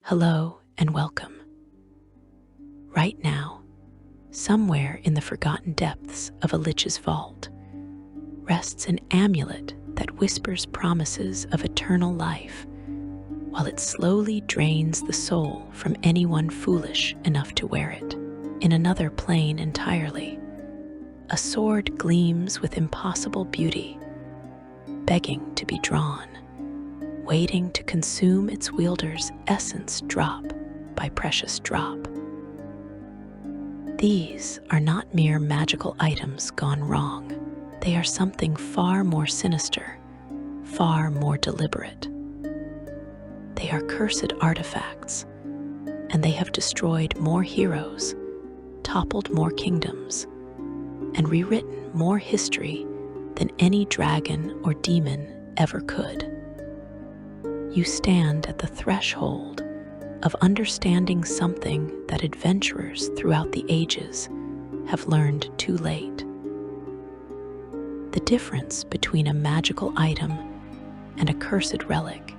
Hello and welcome. Right now, somewhere in the forgotten depths of a lich's vault, rests an amulet that whispers promises of eternal life, while it slowly drains the soul from anyone foolish enough to wear it. In another plane entirely, a sword gleams with impossible beauty, begging to be drawn, waiting to consume its wielder's essence drop by precious drop. These are not mere magical items gone wrong. They are something far more sinister, far more deliberate. They are cursed artifacts, and they have destroyed more heroes, toppled more kingdoms, and rewritten more history than any dragon or demon ever could. You stand at the threshold of understanding something that adventurers throughout the ages have learned too late. The difference between a magical item and a cursed relic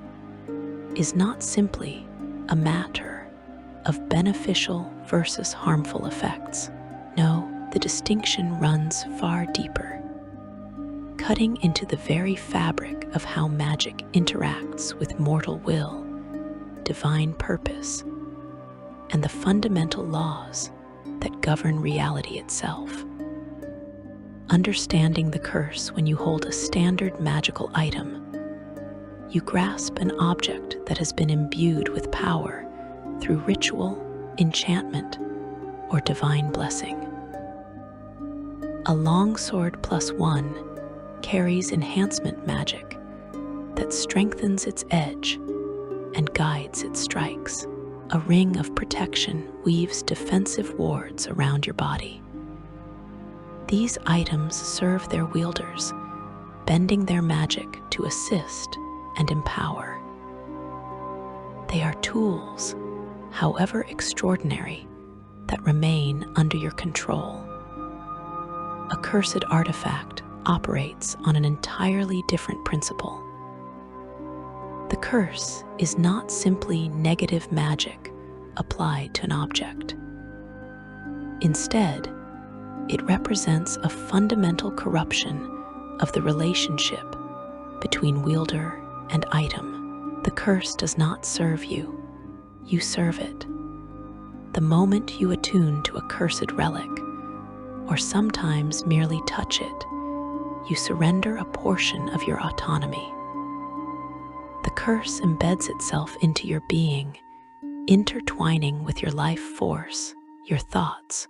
is not simply a matter of beneficial versus harmful effects. No, the distinction runs far deeper, cutting into the very fabric of how magic interacts with mortal will, divine purpose, and the fundamental laws that govern reality itself. Understanding the curse when you hold a standard magical item, you grasp an object that has been imbued with power through ritual, enchantment, or divine blessing. A longsword +1 carries enhancement magic that strengthens its edge and guides its strikes. A ring of protection weaves defensive wards around your body. These items serve their wielders, bending their magic to assist and empower. They are tools, however extraordinary, that remain under your control. A cursed artifact operates on an entirely different principle. The curse is not simply negative magic applied to an object. Instead, it represents a fundamental corruption of the relationship between wielder and item. The curse does not serve you, you serve it. The moment you attune to a cursed relic, or sometimes merely touch it, you surrender a portion of your autonomy. The curse embeds itself into your being, intertwining with your life force, your thoughts,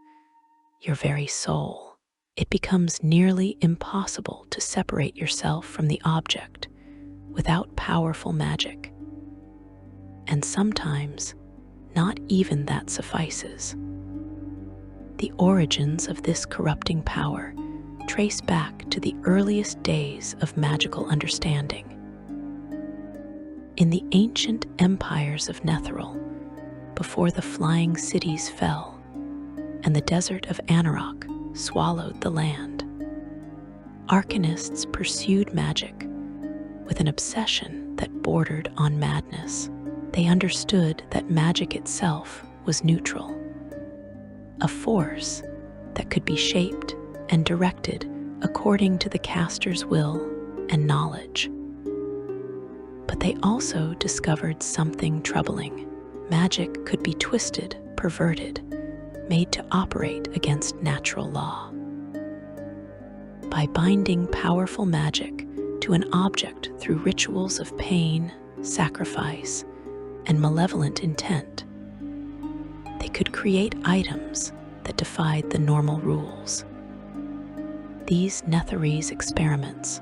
your very soul. It becomes nearly impossible to separate yourself from the object without powerful magic. And sometimes, not even that suffices. The origins of this corrupting power trace back to the earliest days of magical understanding. In the ancient empires of Netheril, before the flying cities fell and the desert of Anarok swallowed the land, arcanists pursued magic with an obsession that bordered on madness. They understood that magic itself was neutral, a force that could be shaped and directed according to the caster's will and knowledge. But they also discovered something troubling. Magic could be twisted, perverted, made to operate against natural law. By binding powerful magic to an object through rituals of pain, sacrifice, and malevolent intent, they could create items that defied the normal rules. These Netherese experiments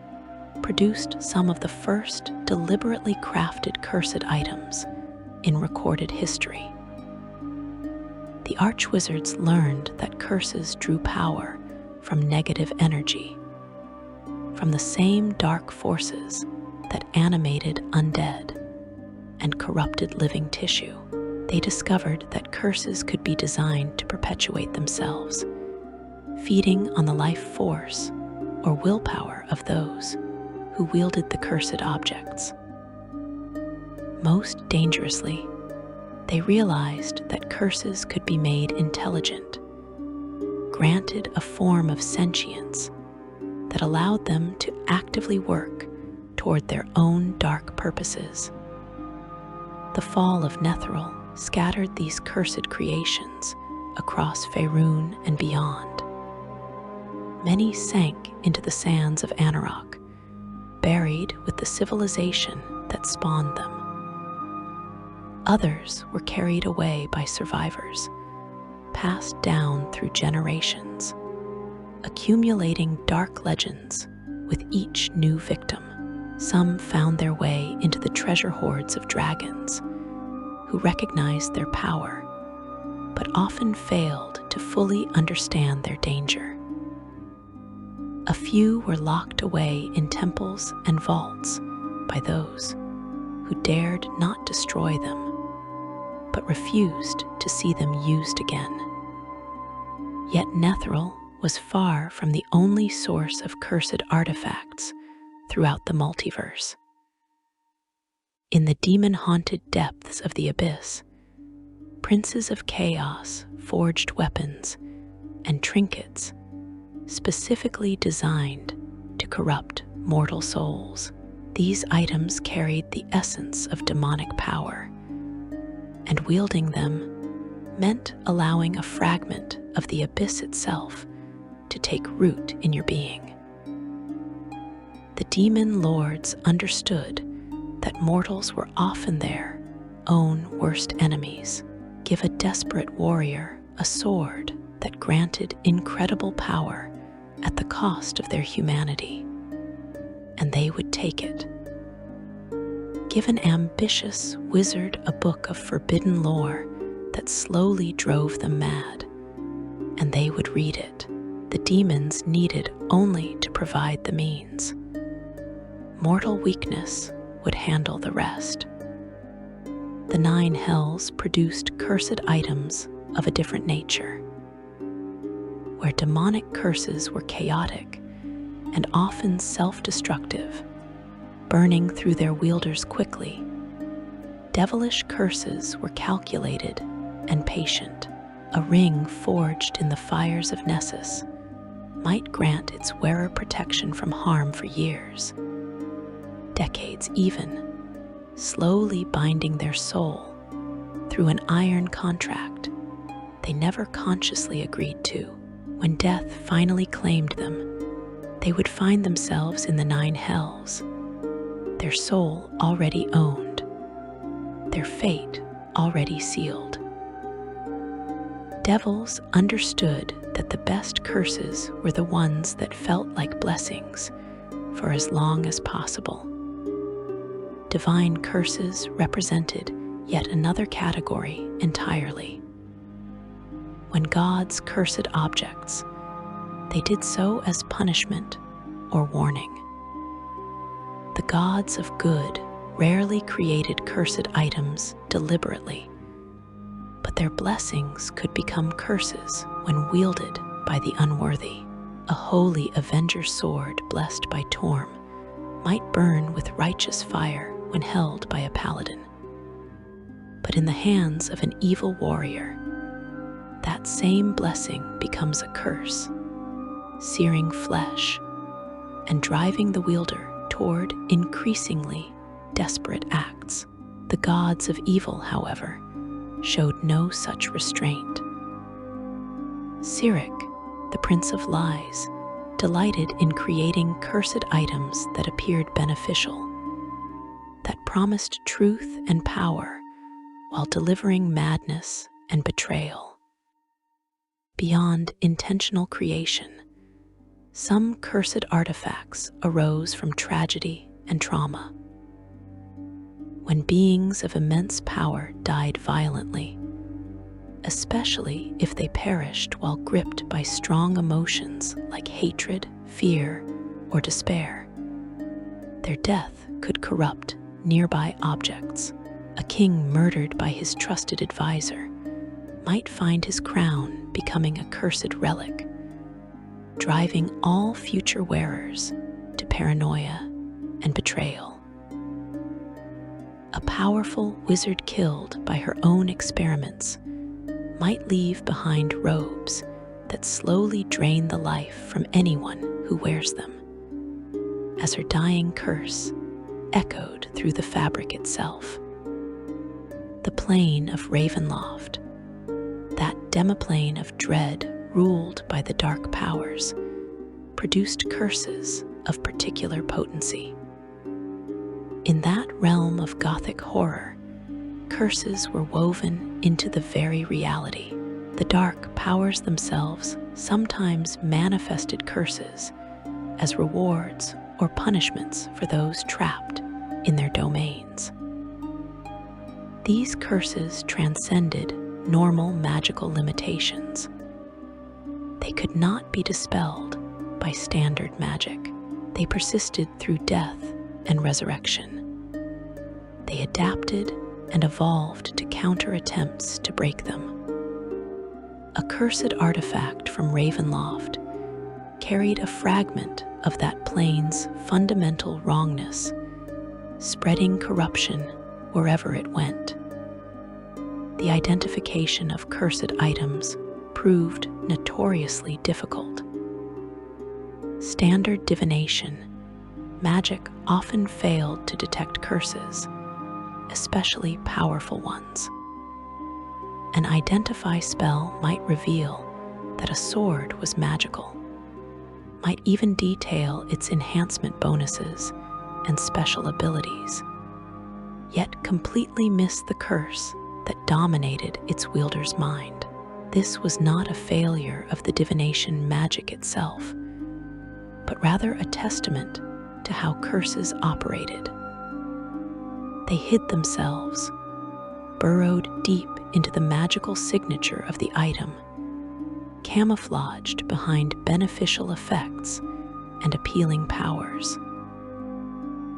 produced some of the first deliberately crafted cursed items in recorded history. The archwizards learned that curses drew power from negative energy, from the same dark forces that animated undead and corrupted living tissue. They discovered that curses could be designed to perpetuate themselves, feeding on the life force or willpower of those who wielded the cursed objects. Most dangerously, They realized that curses could be made intelligent, granted a form of sentience that allowed them to actively work toward their own dark purposes. The fall of Netheril scattered these cursed creations across Faerun and beyond. Many sank into the sands of Anarok, buried with the civilization that spawned them. Others were carried away by survivors, passed down through generations, accumulating dark legends with each new victim. Some found their way into the treasure hoards of dragons, who recognized their power, but often failed to fully understand their danger. A few were locked away in temples and vaults by those who dared not destroy them, but refused to see them used again. Yet Netheril was far from the only source of cursed artifacts throughout the multiverse. In the demon-haunted depths of the abyss, princes of chaos forged weapons and trinkets specifically designed to corrupt mortal souls. These items carried the essence of demonic power, and wielding them meant allowing a fragment of the abyss itself to take root in your being. The demon lords understood that mortals were often their own worst enemies. Give a desperate warrior a sword that granted incredible power at the cost of their humanity, and they would take it. Give an ambitious wizard a book of forbidden lore that slowly drove them mad, and they would read it. The demons needed only to provide the means. Mortal weakness would handle the rest. The 9 hells produced cursed items of a different nature, where demonic curses were chaotic and often self-destructive, burning through their wielders quickly. Devilish curses were calculated and patient. A ring forged in the fires of Nessus might grant its wearer protection from harm for years, decades even, slowly binding their soul through an iron contract they never consciously agreed to. When death finally claimed them, they would find themselves in the 9 hells, their soul already owned, their fate already sealed. Devils understood that the best curses were the ones that felt like blessings for as long as possible. Divine curses represented yet another category entirely. When gods cursed objects, they did so as punishment or warning. The gods of good rarely created cursed items deliberately, but their blessings could become curses when wielded by the unworthy. A holy avenger sword blessed by Torm might burn with righteous fire when held by a paladin. But in the hands of an evil warrior, that same blessing becomes a curse, searing flesh and driving the wielder toward increasingly desperate acts. The gods of evil, however, showed no such restraint. Sirik, the Prince of Lies, delighted in creating cursed items that appeared beneficial, that promised truth and power while delivering madness and betrayal. Beyond intentional creation, some cursed artifacts arose from tragedy and trauma. When beings of immense power died violently, especially if they perished while gripped by strong emotions like hatred, fear, or despair, their death could corrupt nearby objects. A king murdered by his trusted advisor might find his crown becoming a cursed relic, driving all future wearers to paranoia and betrayal. A powerful wizard killed by her own experiments might leave behind robes that slowly drain the life from anyone who wears them, as her dying curse echoed through the fabric itself. The plane of Ravenloft, that demiplane of dread ruled by the dark powers, produced curses of particular potency. In that realm of Gothic horror, curses were woven into the very reality. The dark powers themselves sometimes manifested curses as rewards or punishments for those trapped in their domains. These curses transcended normal magical limitations. They could not be dispelled by standard magic. They persisted through death and resurrection. They adapted and evolved to counter attempts to break them. A cursed artifact from Ravenloft carried a fragment of that plane's fundamental wrongness, spreading corruption wherever it went. The identification of cursed items proved notoriously difficult. Standard divination, magic often failed to detect curses, especially powerful ones. An identify spell might reveal that a sword was magical, might even detail its enhancement bonuses and special abilities, yet completely miss the curse that dominated its wielder's mind. This was not a failure of the divination magic itself, but rather a testament to how curses operated. They hid themselves, burrowed deep into the magical signature of the item, camouflaged behind beneficial effects and appealing powers.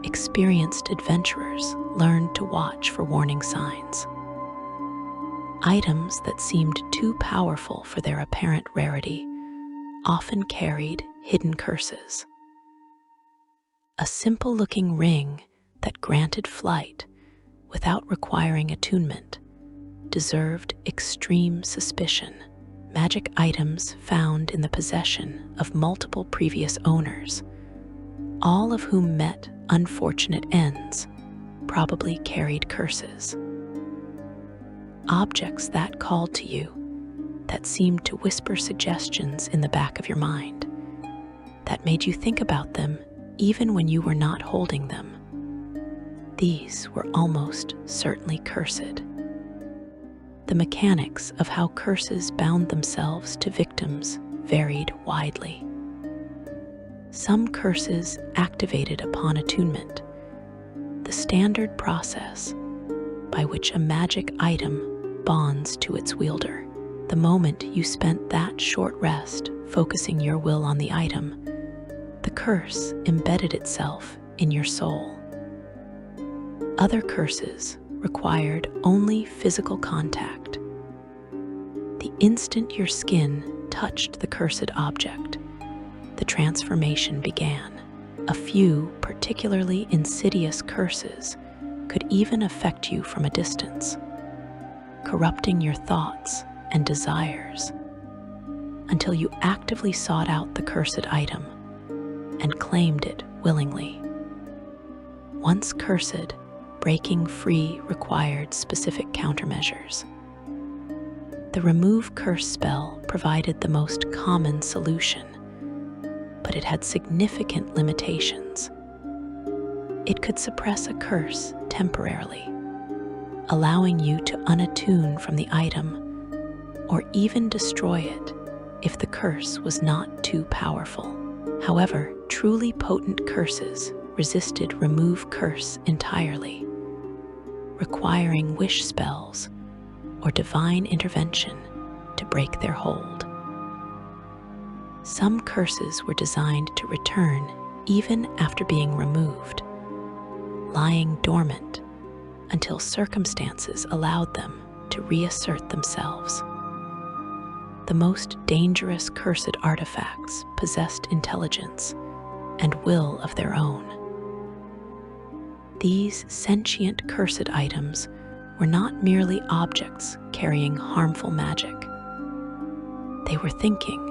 Experienced adventurers learned to watch for warning signs. Items that seemed too powerful for their apparent rarity often carried hidden curses. A simple-looking ring that granted flight without requiring attunement deserved extreme suspicion. Magic items found in the possession of multiple previous owners, all of whom met unfortunate ends, probably carried curses. Objects that called to you, that seemed to whisper suggestions in the back of your mind, that made you think about them even when you were not holding them. These were almost certainly cursed. The mechanics of how curses bound themselves to victims varied widely. Some curses activated upon attunement, the standard process by which a magic item bonds to its wielder. The moment you spent that short rest focusing your will on the item, the curse embedded itself in your soul. Other curses required only physical contact. The instant your skin touched the cursed object, the transformation began. A few particularly insidious curses could even affect you from a distance, corrupting your thoughts and desires until you actively sought out the cursed item and claimed it willingly. Once cursed, breaking free required specific countermeasures. The Remove Curse spell provided the most common solution, but it had significant limitations. It could suppress a curse temporarily, allowing you to unattune from the item or even destroy it if the curse was not too powerful. However, truly potent curses resisted Remove Curse entirely, requiring wish spells or divine intervention to break their hold. Some curses were designed to return even after being removed, lying dormant until circumstances allowed them to reassert themselves. The most dangerous cursed artifacts possessed intelligence and will of their own. These sentient cursed items were not merely objects carrying harmful magic. They were thinking,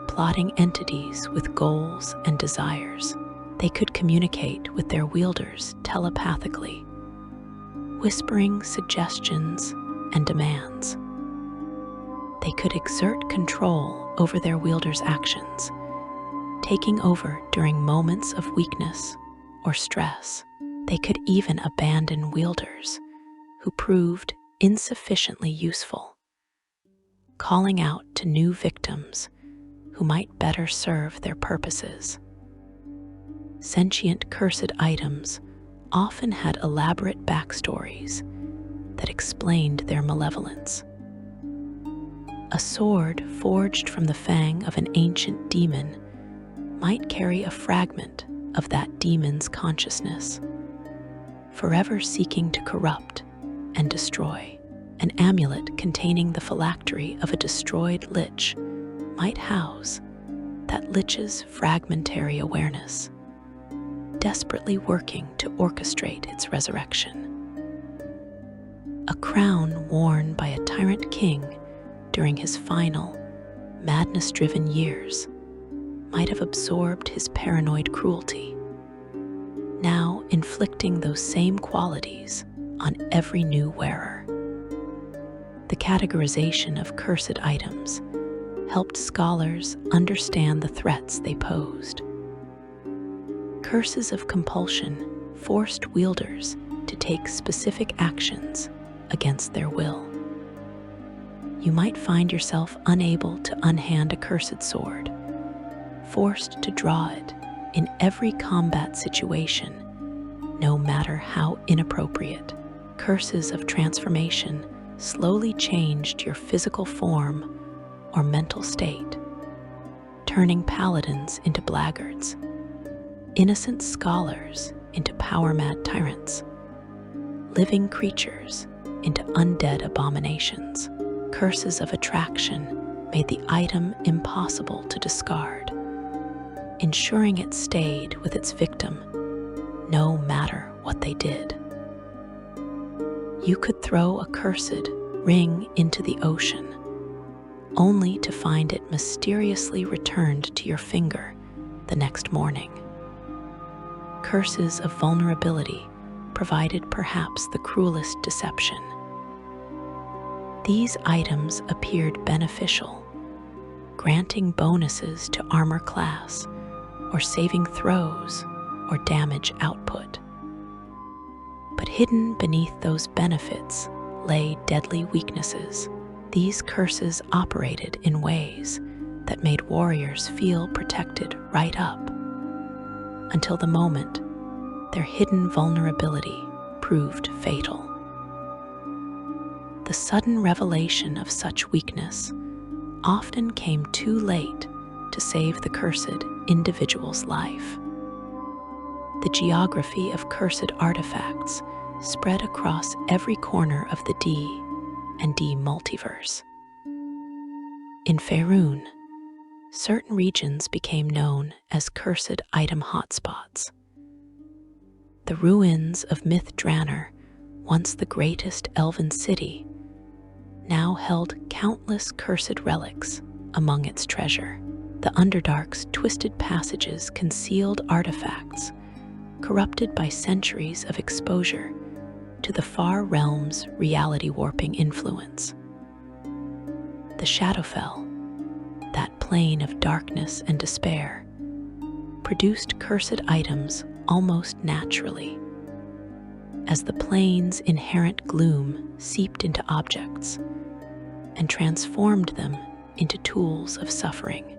plotting entities with goals and desires. They could communicate with their wielders telepathically, whispering suggestions and demands. They could exert control over their wielders' actions, taking over during moments of weakness or stress. They could even abandon wielders who proved insufficiently useful, calling out to new victims who might better serve their purposes. Sentient cursed items often had elaborate backstories that explained their malevolence. A sword forged from the fang of an ancient demon might carry a fragment of that demon's consciousness, forever seeking to corrupt and destroy. An amulet containing the phylactery of a destroyed lich might house that lich's fragmentary awareness, desperately working to orchestrate its resurrection. A crown worn by a tyrant king during his final, madness-driven years might have absorbed his paranoid cruelty, now inflicting those same qualities on every new wearer. The categorization of cursed items helped scholars understand the threats they posed. Curses of compulsion forced wielders to take specific actions against their will. You might find yourself unable to unhand a cursed sword, forced to draw it in every combat situation, no matter how inappropriate. Curses of transformation slowly changed your physical form or mental state, turning paladins into blackguards, innocent scholars into power-mad tyrants, living creatures into undead abominations. Curses of attraction made the item impossible to discard, ensuring it stayed with its victim no matter what they did. You could throw a cursed ring into the ocean, only to find it mysteriously returned to your finger the next morning. Curses of vulnerability provided perhaps the cruelest deception. These items appeared beneficial, granting bonuses to armor class or saving throws or damage output. But hidden beneath those benefits lay deadly weaknesses. These curses operated in ways that made warriors feel protected right up until the moment their hidden vulnerability proved fatal. The sudden revelation of such weakness often came too late to save the cursed individual's life. The geography of cursed artifacts spread across every corner of the D&D multiverse. In Faerun, certain regions became known as cursed item hotspots. The ruins of Myth Draenor, once the greatest elven city, now held countless cursed relics among its treasure. The Underdark's twisted passages concealed artifacts corrupted by centuries of exposure to the far realm's reality-warping influence. The Shadowfell, that plane of darkness and despair, produced cursed items almost naturally, as the plane's inherent gloom seeped into objects and transformed them into tools of suffering.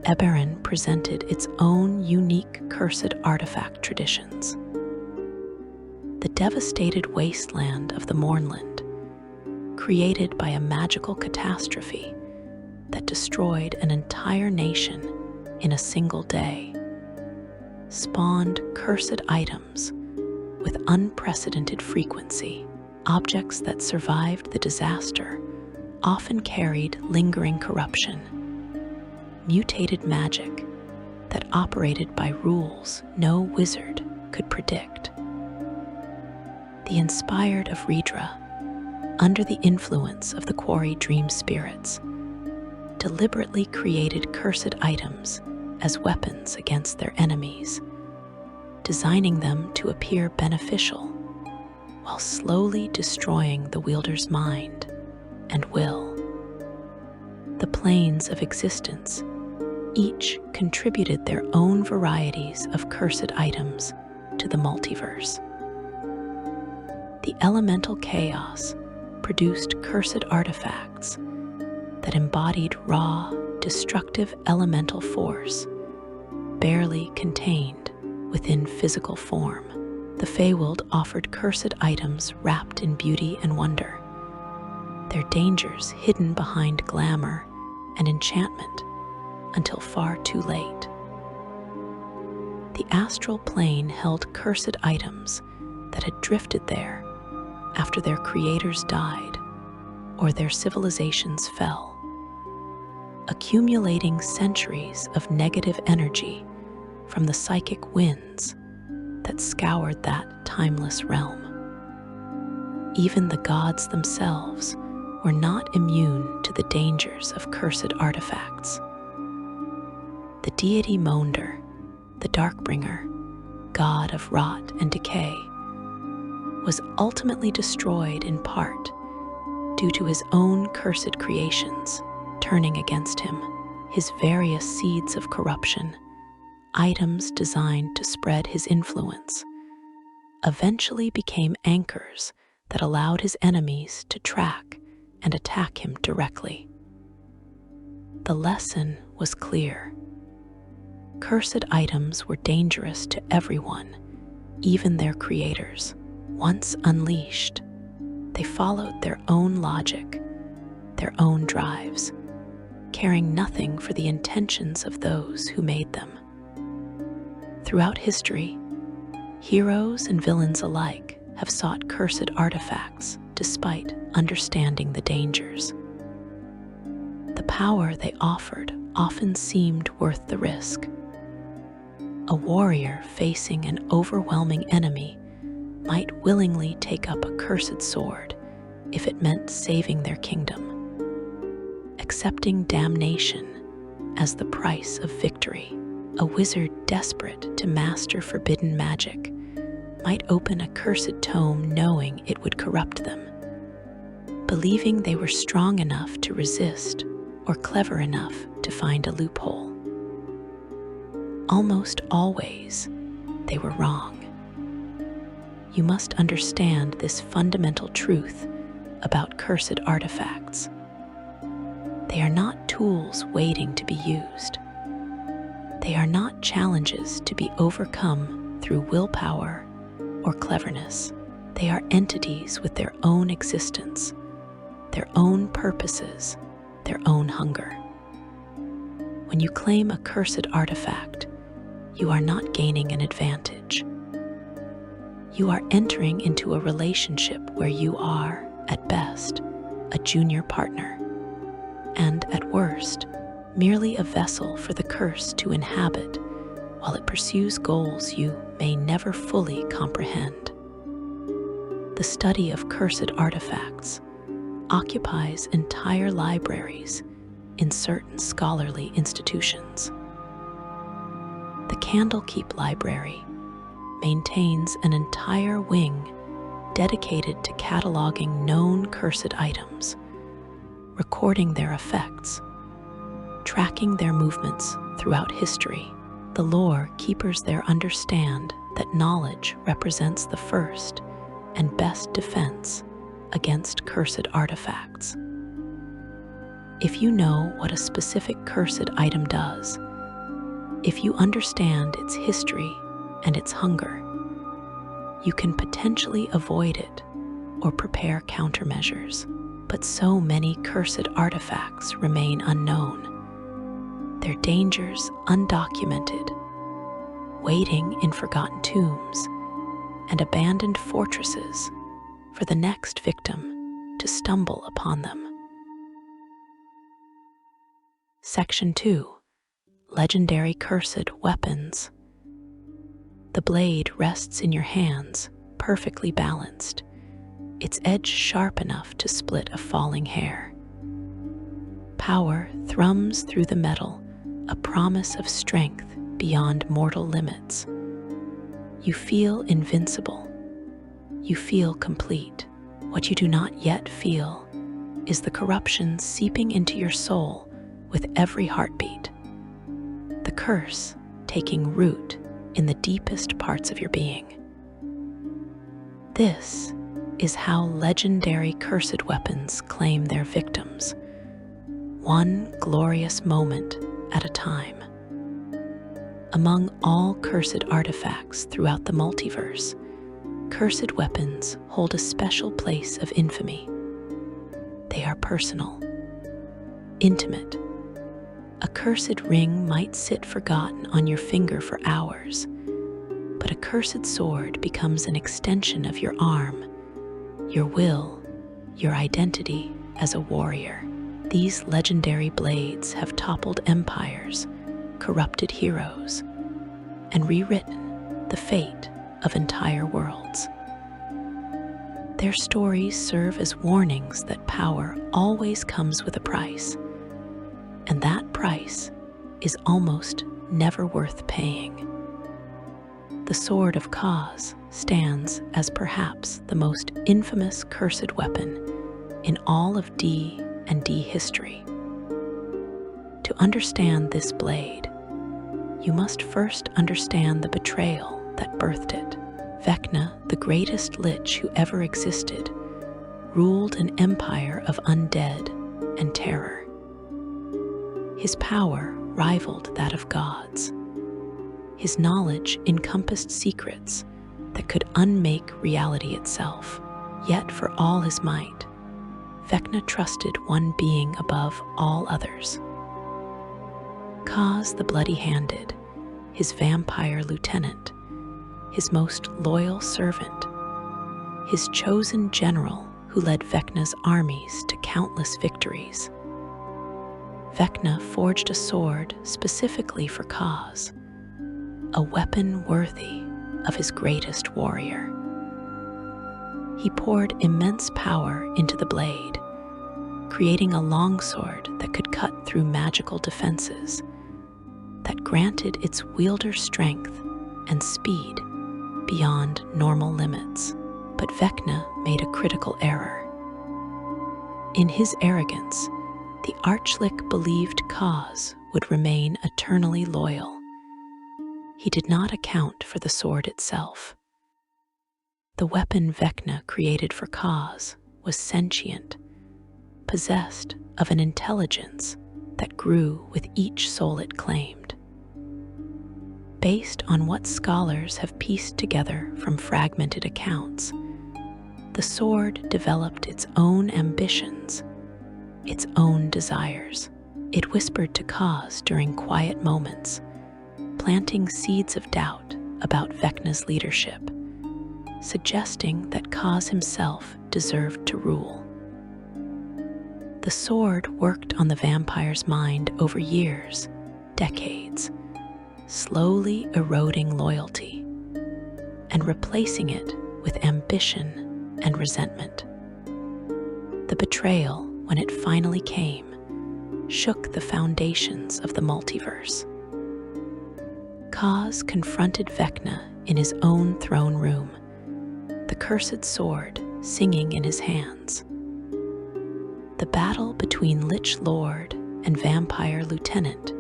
Eberron presented its own unique cursed artifact traditions. The devastated wasteland of the Mournland, created by a magical catastrophe that destroyed an entire nation in a single day, spawned cursed items with unprecedented frequency. Objects that survived the disaster often carried lingering corruption, mutated magic that operated by rules no wizard could predict. The inspired of Ridra, under the influence of the quarry dream spirits, deliberately created cursed items as weapons against their enemies, designing them to appear beneficial while slowly destroying the wielder's mind and will. The planes of existence each contributed their own varieties of cursed items to the multiverse. The elemental chaos produced cursed artifacts that embodied raw, destructive elemental force, barely contained within physical form. The Feywild offered cursed items wrapped in beauty and wonder, their dangers hidden behind glamour and enchantment until far too late. The astral plane held cursed items that had drifted there after their creators died or their civilizations fell, accumulating centuries of negative energy from the psychic winds that scoured that timeless realm. Even the gods themselves were not immune to the dangers of cursed artifacts. The deity Monder, the Darkbringer, god of rot and decay, was ultimately destroyed in part due to his own cursed creations turning against him. His various seeds of corruption, items designed to spread his influence, eventually became anchors that allowed his enemies to track and attack him directly. The lesson was clear. Cursed items were dangerous to everyone, even their creators. Once unleashed, they followed their own logic, their own drives, caring nothing for the intentions of those who made them. Throughout history, heroes and villains alike have sought cursed artifacts despite understanding the dangers. The power they offered often seemed worth the risk. A warrior facing an overwhelming enemy might willingly take up a cursed sword if it meant saving their kingdom, accepting damnation as the price of victory. A wizard desperate to master forbidden magic might open a cursed tome knowing it would corrupt them, believing they were strong enough to resist or clever enough to find a loophole. Almost always, they were wrong. You must understand this fundamental truth about cursed artifacts. They are not tools waiting to be used. They are not challenges to be overcome through willpower or cleverness. They are entities with their own existence, their own purposes, their own hunger. When you claim a cursed artifact, you are not gaining an advantage. You are entering into a relationship where you are, at best, a junior partner, and at worst, merely a vessel for the curse to inhabit while it pursues goals you may never fully comprehend. The study of cursed artifacts occupies entire libraries in certain scholarly institutions. The Candlekeep Library maintains an entire wing dedicated to cataloging known cursed items, recording their effects, tracking their movements throughout history. The lore keepers there understand that knowledge represents the first and best defense against cursed artifacts. If you know what a specific cursed item does, if you understand its history and its hunger, you can potentially avoid it or prepare countermeasures. But so many cursed artifacts remain unknown, their dangers undocumented, waiting in forgotten tombs and abandoned fortresses for the next victim to stumble upon them. Section 2. Legendary Cursed Weapons. The blade rests in your hands, perfectly balanced, its edge sharp enough to split a falling hair. Power thrums through the metal, a promise of strength beyond mortal limits. You feel invincible. You feel complete. What you do not yet feel is the corruption seeping into your soul with every heartbeat. The curse taking root in the deepest parts of your being. This is how legendary cursed weapons claim their victims, one glorious moment at a time. Among all cursed artifacts throughout the multiverse, cursed weapons hold a special place of infamy. They are personal, intimate. A cursed ring might sit forgotten on your finger for hours, but a cursed sword becomes an extension of your arm, your will, your identity as a warrior. These legendary blades have toppled empires, corrupted heroes, and rewritten the fate of entire worlds. Their stories serve as warnings that power always comes with a price, and that price is almost never worth paying. The Sword of Kaz stands as perhaps the most infamous cursed weapon in all of D&D history. To understand this blade, you must first understand the betrayal that birthed it. Vecna, the greatest lich who ever existed, ruled an empire of undead and terror. His power rivaled that of gods. His knowledge encompassed secrets that could unmake reality itself. Yet for all his might, Vecna trusted one being above all others. Kaz the Bloody-Handed, his vampire lieutenant, his most loyal servant, his chosen general who led Vecna's armies to countless victories. Vecna forged a sword specifically for Kaz, a weapon worthy of his greatest warrior. He poured immense power into the blade, creating a longsword that could cut through magical defenses, that granted its wielder strength and speed beyond normal limits. But Vecna made a critical error. In his arrogance, the Archlich believed Kaz would remain eternally loyal. He did not account for the sword itself. The weapon Vecna created for Kaz was sentient, possessed of an intelligence that grew with each soul it claimed. Based on what scholars have pieced together from fragmented accounts, the sword developed its own ambitions, its own desires. It whispered to Kaz during quiet moments, planting seeds of doubt about Vecna's leadership, suggesting that Kaz himself deserved to rule. The sword worked on the vampire's mind over years, decades, slowly eroding loyalty and replacing it with ambition and resentment. The betrayal, when it finally came, shook the foundations of the multiverse. Kaz confronted Vecna in his own throne room, the cursed sword singing in his hands. The battle between Lich Lord and Vampire Lieutenant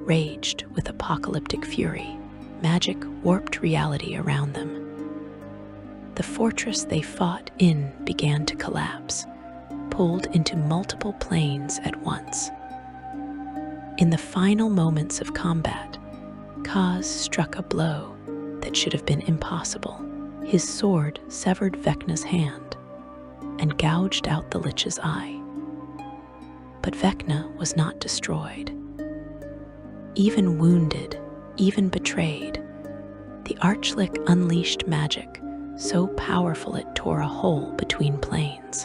raged with apocalyptic fury. Magic warped reality around them. The fortress they fought in began to collapse, pulled into multiple planes at once. In the final moments of combat, Kaz struck a blow that should have been impossible. His sword severed Vecna's hand and gouged out the Lich's eye. But Vecna was not destroyed. Even wounded, even betrayed, the Archlich unleashed magic so powerful it tore a hole between planes.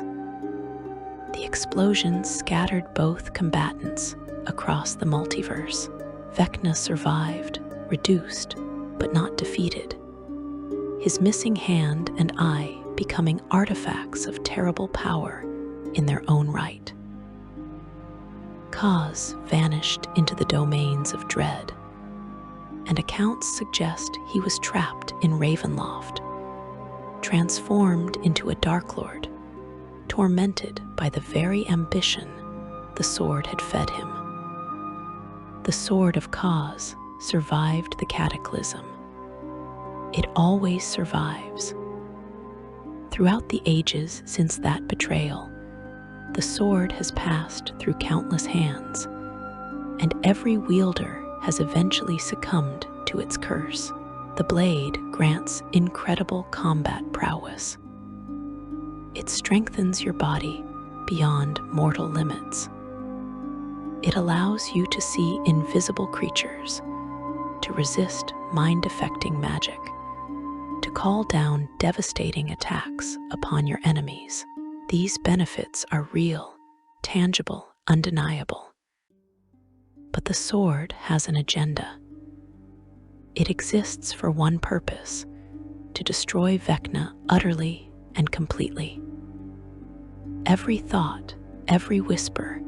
The explosion scattered both combatants across the multiverse. Vecna survived, reduced, but not defeated. his missing hand and eye becoming artifacts of terrible power in their own right. Kaz vanished into the domains of dread, and accounts suggest he was trapped in Ravenloft, transformed into a Dark Lord, tormented by the very ambition the sword had fed him. The sword of Kaz survived the cataclysm. It always survives. Throughout the ages since that betrayal, the sword has passed through countless hands, and every wielder has eventually succumbed to its curse. The blade grants incredible combat prowess. It strengthens your body beyond mortal limits. It allows you to see invisible creatures, to resist mind-affecting magic, to call down devastating attacks upon your enemies. These benefits are real, tangible, undeniable. But the sword has an agenda. It exists for one purpose: to destroy Vecna utterly and completely. Every thought, every whisper,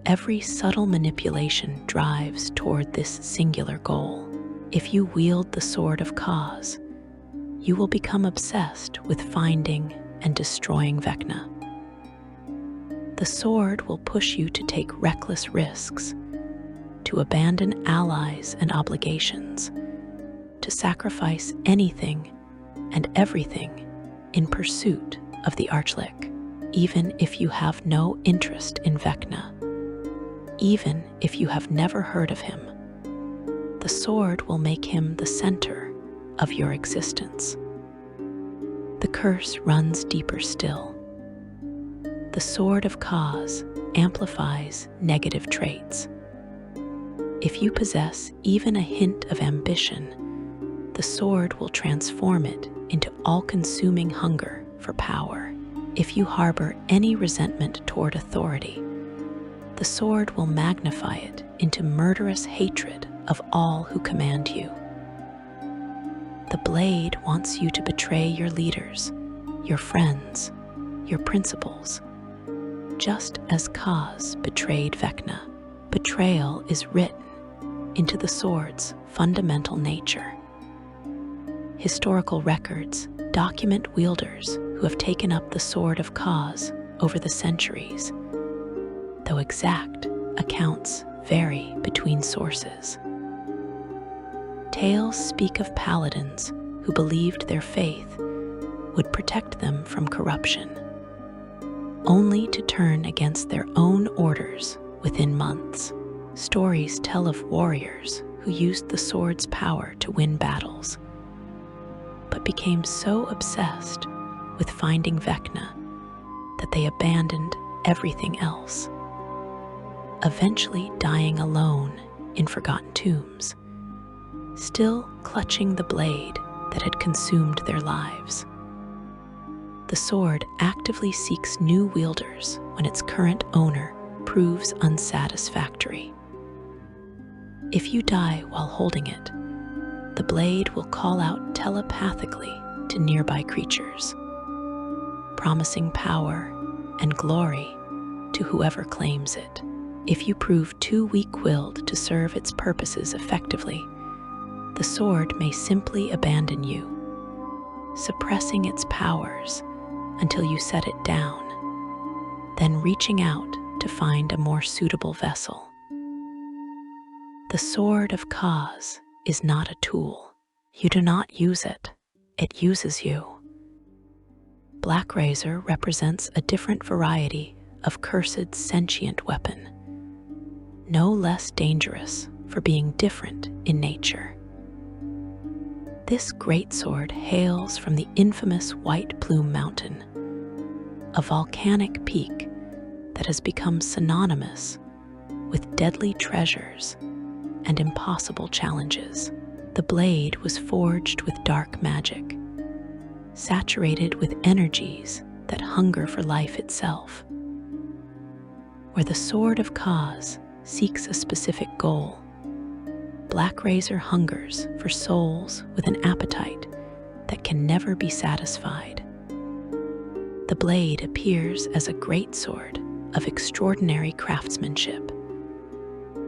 every subtle manipulation drives toward this singular goal. If you wield the sword of Kaz, you will become obsessed with finding and destroying Vecna. The sword will push you to take reckless risks, to abandon allies and obligations, to sacrifice anything and everything in pursuit of the Archlick, even if you have no interest in Vecna, even if you have never heard of him. The sword will make him the center of your existence. The curse runs deeper still. The sword of Kaz amplifies negative traits. If you possess even a hint of ambition, the sword will transform it into all-consuming hunger for power. If you harbor any resentment toward authority, the sword will magnify it into murderous hatred of all who command you. The blade wants you to betray your leaders, your friends, your principles, just as Kaz betrayed Vecna. Betrayal is written into the sword's fundamental nature. Historical records document wielders who have taken up the sword of Kaz over the centuries, though exact accounts vary between sources. Tales speak of paladins who believed their faith would protect them from corruption, only to turn against their own orders within months. Stories tell of warriors who used the sword's power to win battles, but became so obsessed with finding Vecna that they abandoned everything else, eventually dying alone in forgotten tombs, still clutching the blade that had consumed their lives. The sword actively seeks new wielders when its current owner proves unsatisfactory. If you die while holding it, the blade will call out telepathically to nearby creatures, promising power and glory to whoever claims it. If you prove too weak-willed to serve its purposes effectively, the sword may simply abandon you, suppressing its powers until you set it down, then reaching out to find a more suitable vessel. The sword of Kaz is not a tool. You do not use it. It uses you. Black Razor represents a different variety of cursed sentient weapon, no less dangerous for being different in nature. This greatsword hails from the infamous White Plume Mountain, a volcanic peak that has become synonymous with deadly treasures and impossible challenges. The blade was forged with dark magic, saturated with energies that hunger for life itself. Where the sword of Kaz seeks a specific goal, Black Razor hungers for souls with an appetite that can never be satisfied. The blade appears as a greatsword of extraordinary craftsmanship.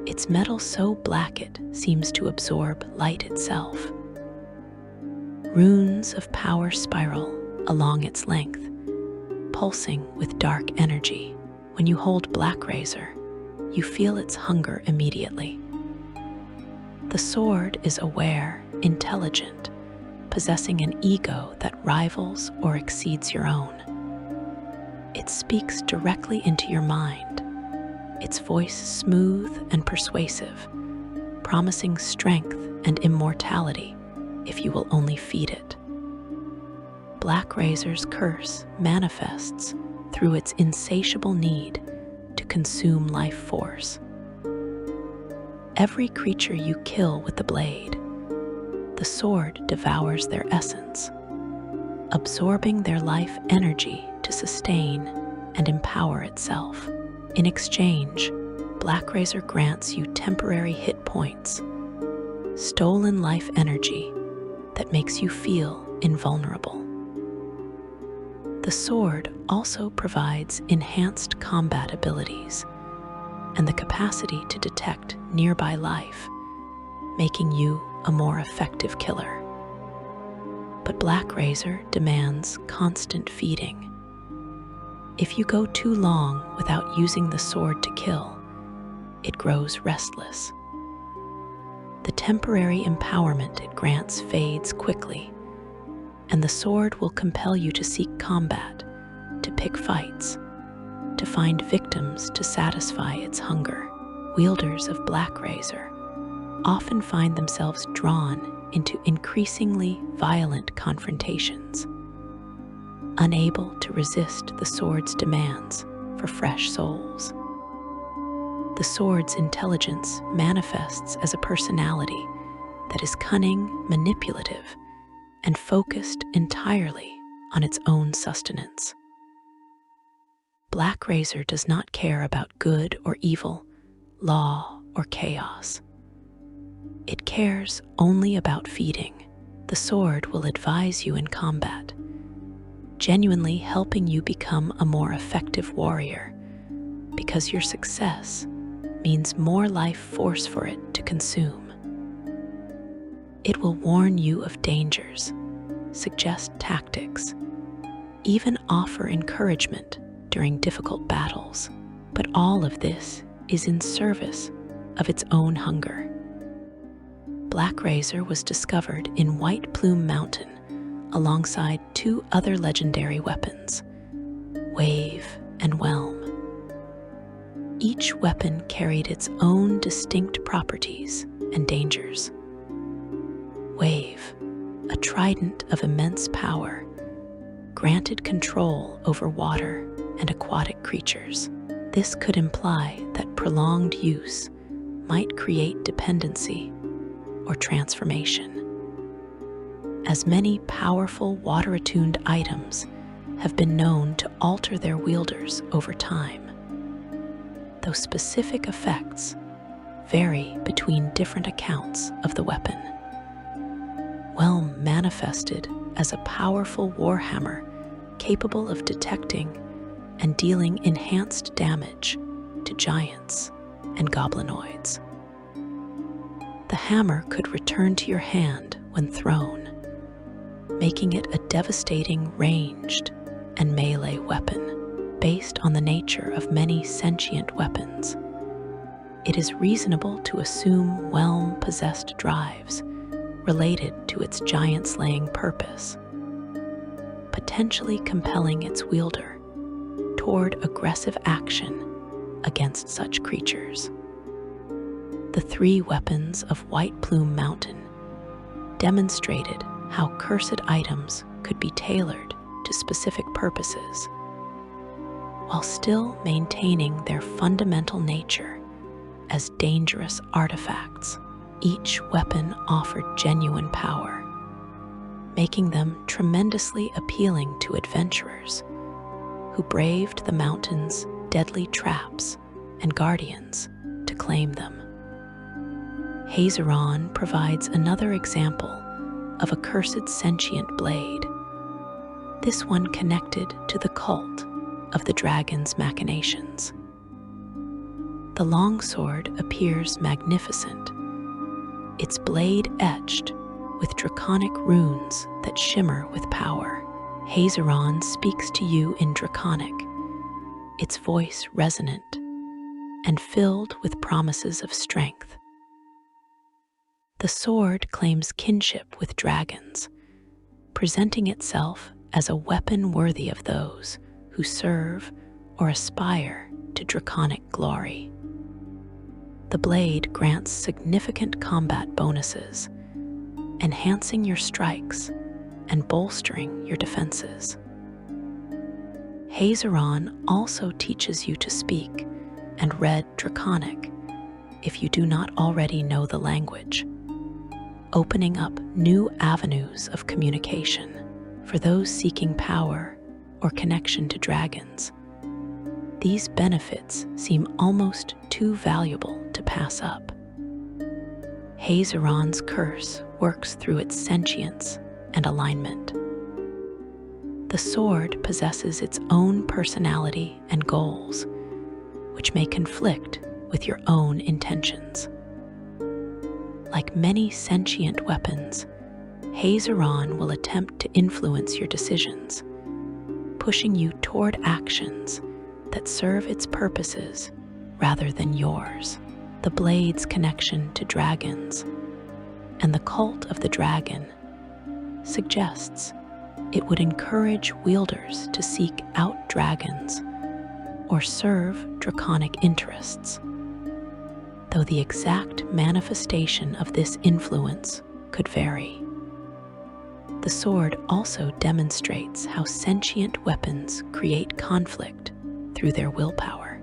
Its metal so black it seems to absorb light itself. Runes of power spiral along its length, pulsing with dark energy. When you hold Black Razor, you feel its hunger immediately. The sword is aware, intelligent, possessing an ego that rivals or exceeds your own. It speaks directly into your mind, its voice smooth and persuasive, promising strength and immortality if you will only feed it. Black Razor's curse manifests through its insatiable need to consume life force. Every creature you kill with the blade, the sword devours their essence, absorbing their life energy to sustain and empower itself. In exchange, Black Razor grants you temporary hit points, stolen life energy that makes you feel invulnerable. The sword also provides enhanced combat abilities and the capacity to detect nearby life, making you a more effective killer. But Black Razor demands constant feeding. If you go too long without using the sword to kill, it grows restless. The temporary empowerment it grants fades quickly, and the sword will compel you to seek combat, to pick fights, to find victims to satisfy its hunger. Wielders of Black Razor often find themselves drawn into increasingly violent confrontations, unable to resist the sword's demands for fresh souls. The sword's intelligence manifests as a personality that is cunning, manipulative, and focused entirely on its own sustenance. Black Razor does not care about good or evil, law or chaos. It cares only about feeding. The sword will advise you in combat, genuinely helping you become a more effective warrior, because your success means more life force for it to consume. It will warn you of dangers, suggest tactics, even offer encouragement during difficult battles. But all of this is in service of its own hunger. Black Razor was discovered in White Plume Mountain alongside two other legendary weapons, Wave and Whelm. Each weapon carried its own distinct properties and dangers. Wave, a trident of immense power, granted control over water and aquatic creatures. This could imply that prolonged use might create dependency or transformation, as many powerful water-attuned items have been known to alter their wielders over time, though specific effects vary between different accounts of the weapon. Whelm manifested as a powerful warhammer capable of detecting and dealing enhanced damage to giants and goblinoids. The hammer could return to your hand when thrown, making it a devastating ranged and melee weapon. Based on the nature of many sentient weapons, it is reasonable to assume Whelm possessed drives related to its giant-slaying purpose, potentially compelling its wielder toward aggressive action against such creatures. The three weapons of White Plume Mountain demonstrated how cursed items could be tailored to specific purposes, while still maintaining their fundamental nature as dangerous artifacts. Each weapon offered genuine power, making them tremendously appealing to adventurers who braved the mountain's deadly traps and guardians to claim them. Hazeron provides another example of a cursed sentient blade, this one connected to the cult of the dragon's machinations. The longsword appears magnificent, its blade etched with draconic runes that shimmer with power. Hazeron speaks to you in Draconic, its voice resonant and filled with promises of strength. The sword claims kinship with dragons, presenting itself as a weapon worthy of those who serve or aspire to draconic glory. The blade grants significant combat bonuses, enhancing your strikes and bolstering your defenses. Hazeron also teaches you to speak and read Draconic if you do not already know the language, opening up new avenues of communication for those seeking power or connection to dragons. These benefits seem almost too valuable to pass up. Hazeron's curse works through its sentience and alignment. The sword possesses its own personality and goals, which may conflict with your own intentions. Like many sentient weapons, Hazeron will attempt to influence your decisions, pushing you toward actions that serve its purposes rather than yours. The blade's connection to dragons and the cult of the dragon suggests it would encourage wielders to seek out dragons or serve draconic interests, though the exact manifestation of this influence could vary. The sword also demonstrates how sentient weapons create conflict through their willpower.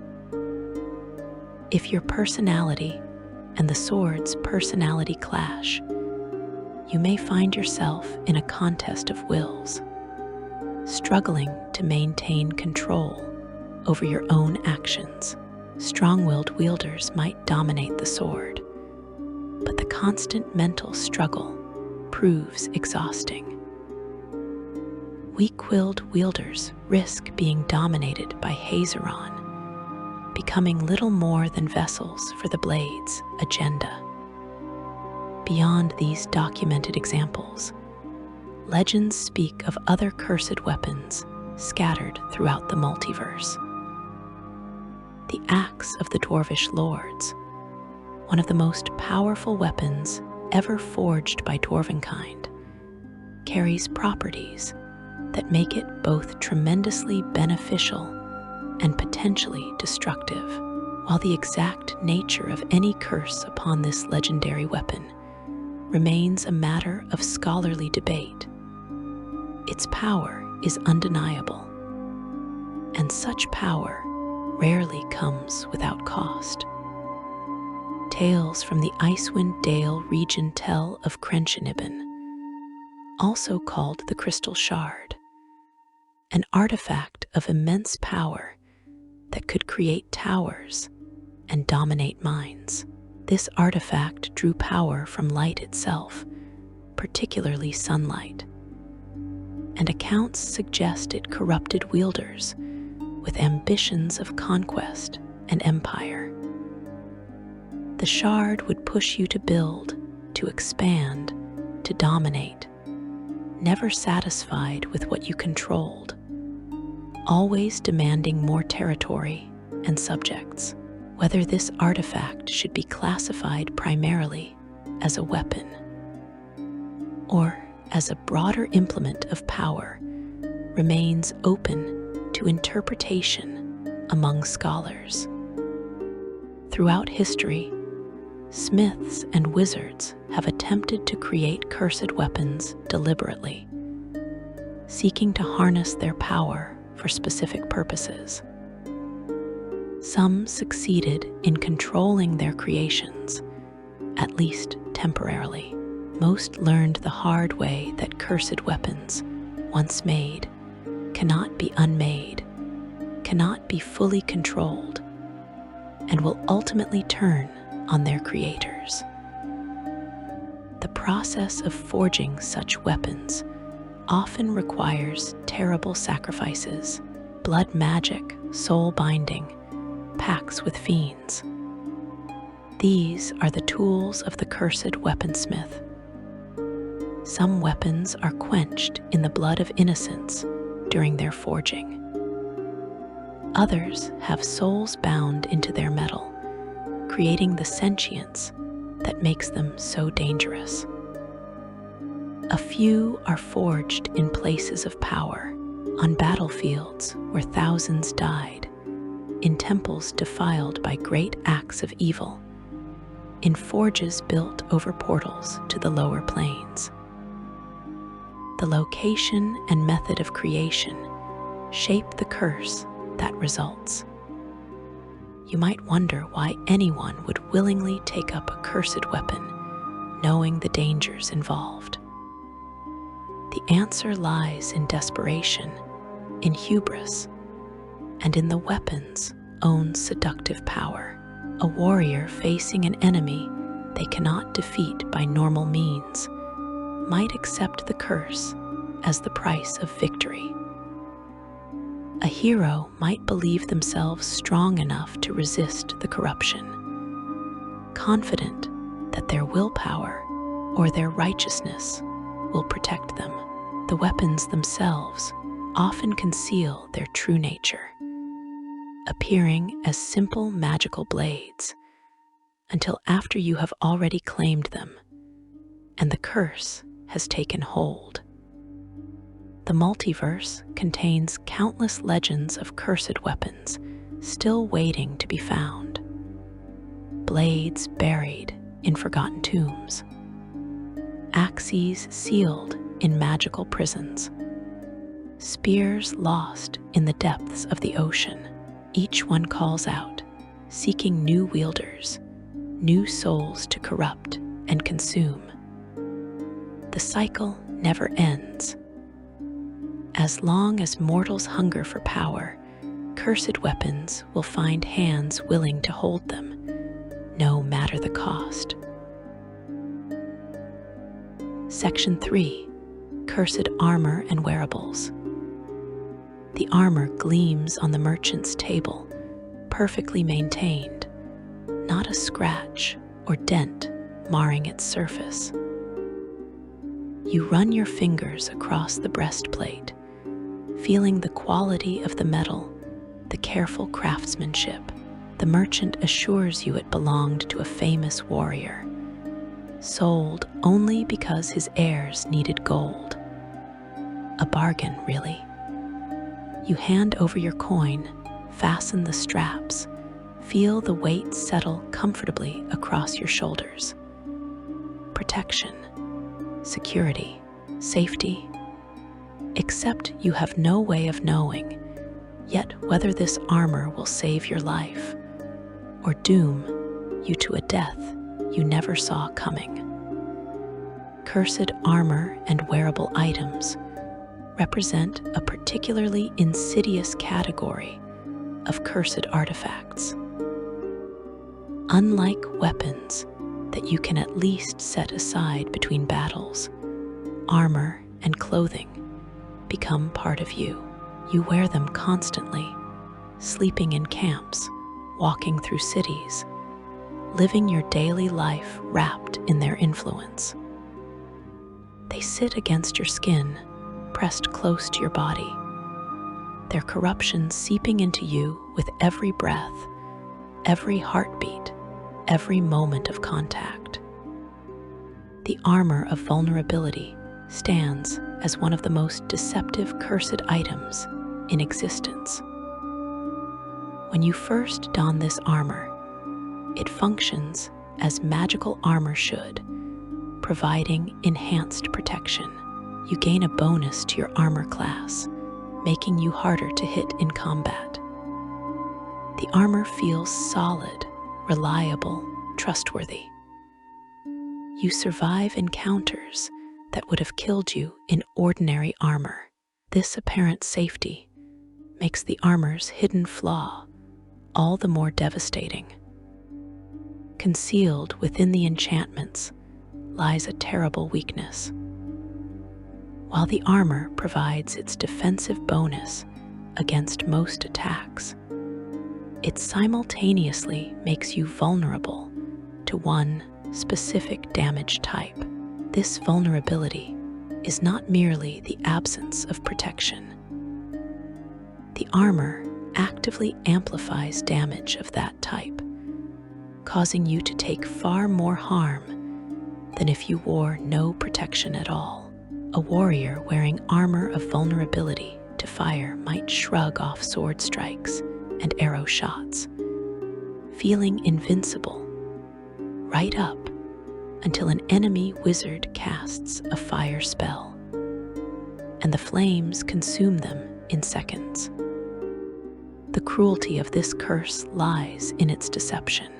If your personality and the sword's personality clash, you may find yourself in a contest of wills, struggling to maintain control over your own actions. Strong-willed wielders might dominate the sword, but the constant mental struggle proves exhausting. Weak-willed wielders risk being dominated by Hazeron, becoming little more than vessels for the blade's agenda. Beyond these documented examples, legends speak of other cursed weapons scattered throughout the multiverse. The axe of the Dwarvish Lords, one of the most powerful weapons ever forged by dwarvenkind, carries properties that make it both tremendously beneficial and potentially destructive. While the exact nature of any curse upon this legendary weapon remains a matter of scholarly debate, its power is undeniable, and such power rarely comes without cost. Tales from the Icewind Dale region tell of Crenchenibbon, also called the Crystal Shard, an artifact of immense power that could create towers and dominate minds. This artifact drew power from light itself, particularly sunlight, and accounts suggest it corrupted wielders with ambitions of conquest and empire. The shard would push you to build, to expand, to dominate, never satisfied with what you controlled, always demanding more territory and subjects. Whether this artifact should be classified primarily as a weapon or as a broader implement of power remains open to interpretation among scholars. Throughout history, smiths and wizards have attempted to create cursed weapons deliberately, seeking to harness their power for specific purposes. Some succeeded in controlling their creations, at least temporarily. Most learned the hard way that cursed weapons, once made, cannot be unmade, cannot be fully controlled, and will ultimately turn on their creators. The process of forging such weapons often requires terrible sacrifices, blood magic, soul binding, pacts with fiends. These are the tools of the cursed weaponsmith. Some weapons are quenched in the blood of innocents during their forging. Others have souls bound into their metal, creating the sentience that makes them so dangerous. A few are forged in places of power, on battlefields where thousands died, in temples defiled by great acts of evil, in forges built over portals to the lower planes. The location and method of creation shape the curse that results. You might wonder why anyone would willingly take up a cursed weapon, knowing the dangers involved. The answer lies in desperation, in hubris, and in the weapon's own seductive power. A warrior facing an enemy they cannot defeat by normal means might accept the curse as the price of victory. A hero might believe themselves strong enough to resist the corruption, confident that their willpower or their righteousness will protect them. The weapons themselves often conceal their true nature, appearing as simple magical blades until after you have already claimed them and the curse has taken hold. The multiverse contains countless legends of cursed weapons still waiting to be found. Blades buried in forgotten tombs, axes sealed in magical prisons, spears lost in the depths of the ocean. Each one calls out, seeking new wielders, new souls to corrupt and consume. The cycle never ends. As long as mortals hunger for power, cursed weapons will find hands willing to hold them, no matter the cost. Section 3. Cursed Armor and Wearables. The armor gleams on the merchant's table, perfectly maintained, not a scratch or dent marring its surface. You run your fingers across the breastplate, feeling the quality of the metal, the careful craftsmanship. The merchant assures you it belonged to a famous warrior, sold only because his heirs needed gold. A bargain, really. You hand over your coin, fasten the straps, feel the weight settle comfortably across your shoulders. Protection, security, safety. Except you have no way of knowing yet whether this armor will save your life or doom you to a death you never saw coming. Cursed armor and wearable items represent a particularly insidious category of cursed artifacts. Unlike weapons that you can at least set aside between battles, armor and clothing become part of you. You wear them constantly, sleeping in camps, walking through cities, living your daily life wrapped in their influence. They sit against your skin, pressed close to your body, their corruption seeping into you with every breath, every heartbeat, every moment of contact. The armor of vulnerability stands as one of the most deceptive cursed items in existence. When you first don this armor, it functions as magical armor should, providing enhanced protection. You gain a bonus to your armor class, making you harder to hit in combat. The armor feels solid, reliable, trustworthy. You survive encounters that would have killed you in ordinary armor. This apparent safety makes the armor's hidden flaw all the more devastating. Concealed within the enchantments lies a terrible weakness. While the armor provides its defensive bonus against most attacks, it simultaneously makes you vulnerable to one specific damage type. This vulnerability is not merely the absence of protection. The armor actively amplifies damage of that type, causing you to take far more harm than if you wore no protection at all. A warrior wearing armor of vulnerability to fire might shrug off sword strikes and arrow shots, feeling invincible right up until an enemy wizard casts a fire spell, and the flames consume them in seconds. The cruelty of this curse lies in its deception.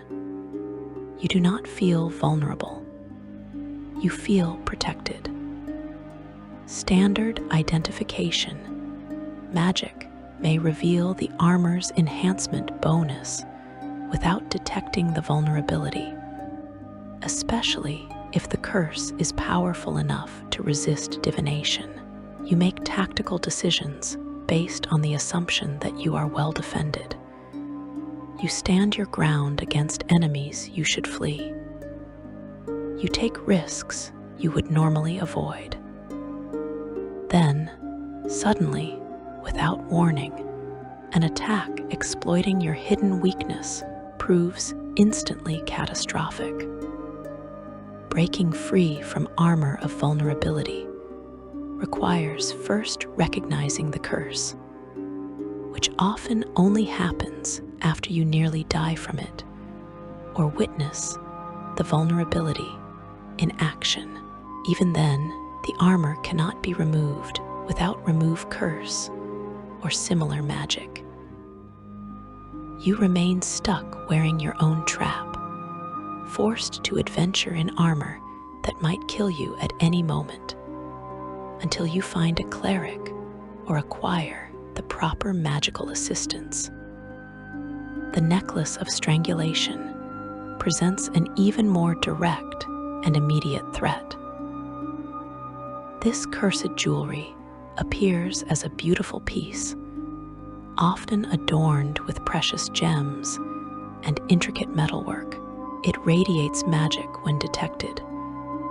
You do not feel vulnerable. You feel protected. Standard identification magic may reveal the armor's enhancement bonus without detecting the vulnerability, especially if the curse is powerful enough to resist divination. You make tactical decisions based on the assumption that you are well defended. You stand your ground against enemies you should flee. You take risks you would normally avoid. Then, suddenly, without warning, an attack exploiting your hidden weakness proves instantly catastrophic. Breaking free from armor of vulnerability requires first recognizing the curse, which often only happens after you nearly die from it, or witness the vulnerability in action. Even then, the armor cannot be removed without remove curse or similar magic. You remain stuck wearing your own trap, forced to adventure in armor that might kill you at any moment, until you find a cleric or acquire the proper magical assistance. The necklace of strangulation presents an even more direct and immediate threat. This cursed jewelry appears as a beautiful piece, often adorned with precious gems and intricate metalwork. It radiates magic when detected,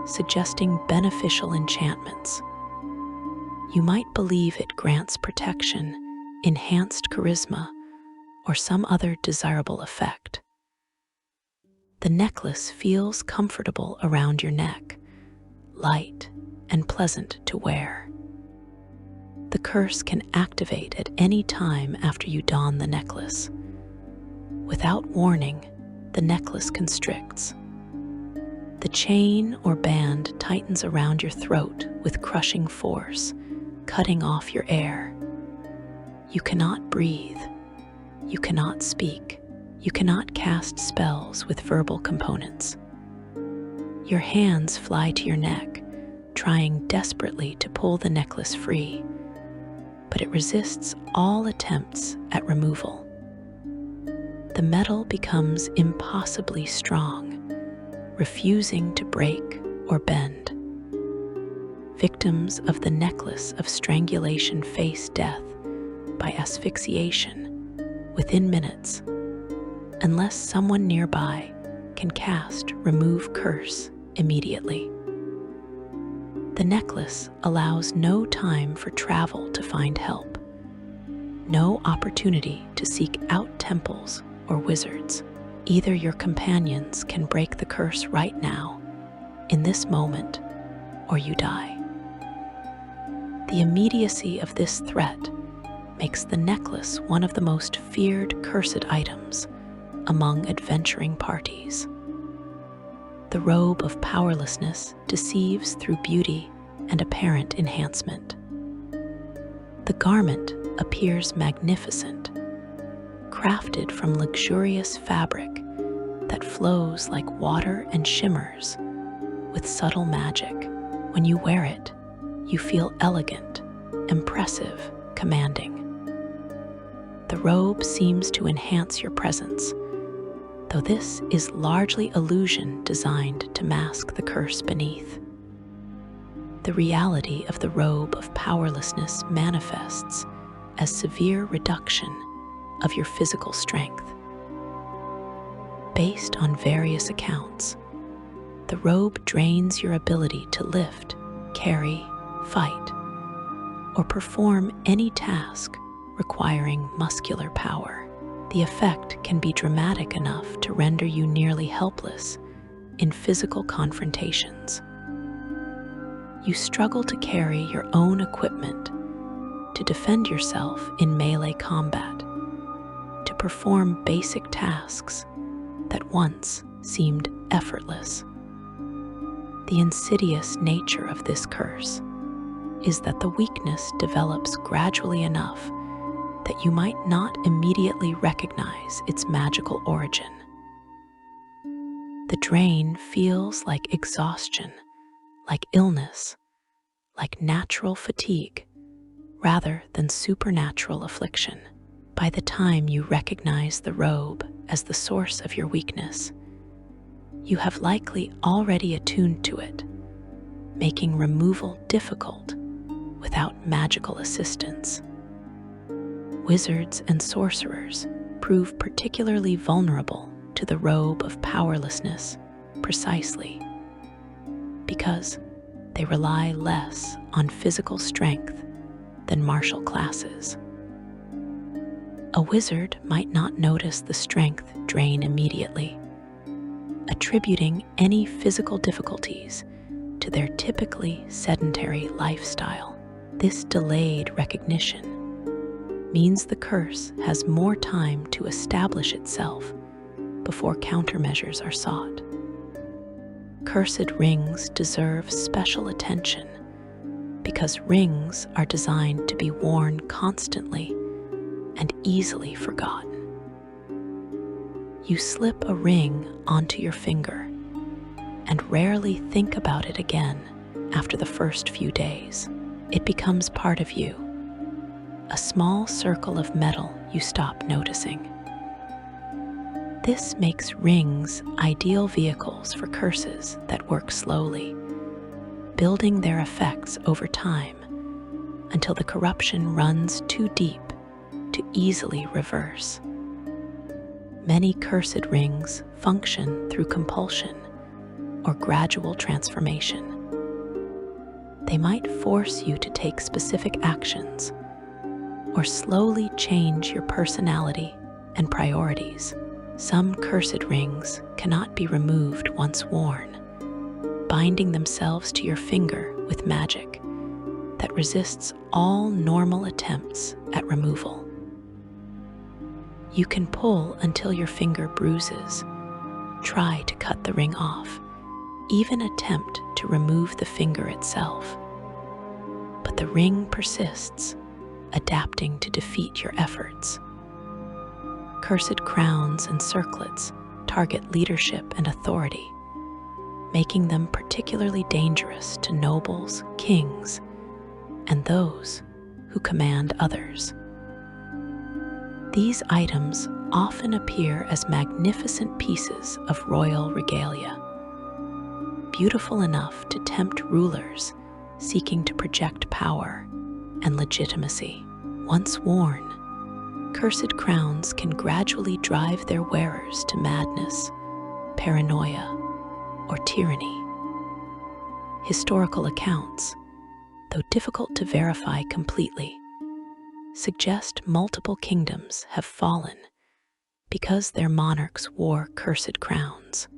suggesting beneficial enchantments. You might believe it grants protection, enhanced charisma, or some other desirable effect. The necklace feels comfortable around your neck, light and pleasant to wear. The curse can activate at any time after you don the necklace. Without warning, the necklace constricts. The chain or band tightens around your throat with crushing force, cutting off your air. You cannot breathe. You cannot speak. You cannot cast spells with verbal components. Your hands fly to your neck, trying desperately to pull the necklace free, but it resists all attempts at removal. The metal becomes impossibly strong, refusing to break or bend. Victims of the necklace of strangulation face death by asphyxiation within minutes, unless someone nearby can cast Remove Curse immediately. The necklace allows no time for travel to find help, no opportunity to seek out temples or wizards. Either your companions can break the curse right now, in this moment, or you die. The immediacy of this threat makes the necklace one of the most feared cursed items among adventuring parties. The robe of powerlessness deceives through beauty and apparent enhancement. The garment appears magnificent, crafted from luxurious fabric that flows like water and shimmers with subtle magic. When you wear it, you feel elegant, impressive, commanding. The robe seems to enhance your presence, though this is largely illusion designed to mask the curse beneath. The reality of the robe of powerlessness manifests as severe reduction of your physical strength. Based on various accounts, the robe drains your ability to lift, carry, fight, or perform any task requiring muscular power. The effect can be dramatic enough to render you nearly helpless in physical confrontations. You struggle to carry your own equipment, to defend yourself in melee combat, to perform basic tasks that once seemed effortless. The insidious nature of this curse is that the weakness develops gradually enough that you might not immediately recognize its magical origin. The drain feels like exhaustion, like illness, like natural fatigue, rather than supernatural affliction. By the time you recognize the robe as the source of your weakness, you have likely already attuned to it, making removal difficult without magical assistance. Wizards and sorcerers prove particularly vulnerable to the robe of powerlessness precisely because they rely less on physical strength than martial classes. A wizard might not notice the strength drain immediately, attributing any physical difficulties to their typically sedentary lifestyle. This delayed recognition means the curse has more time to establish itself before countermeasures are sought. Cursed rings deserve special attention because rings are designed to be worn constantly and easily forgotten. You slip a ring onto your finger and rarely think about it again after the first few days. It becomes part of you, a small circle of metal you stop noticing. This makes rings ideal vehicles for curses that work slowly, building their effects over time until the corruption runs too deep to easily reverse. Many cursed rings function through compulsion or gradual transformation. They might force you to take specific actions or slowly change your personality and priorities. Some cursed rings cannot be removed once worn, binding themselves to your finger with magic that resists all normal attempts at removal. You can pull until your finger bruises, try to cut the ring off, even attempt to remove the finger itself. But the ring persists, adapting to defeat your efforts. Cursed crowns and circlets target leadership and authority, making them particularly dangerous to nobles, kings, and those who command others. These items often appear as magnificent pieces of royal regalia, beautiful enough to tempt rulers seeking to project power and legitimacy. Once worn, cursed crowns can gradually drive their wearers to madness, paranoia, or tyranny. Historical accounts, though difficult to verify completely, suggest multiple kingdoms have fallen because their monarchs wore cursed crowns.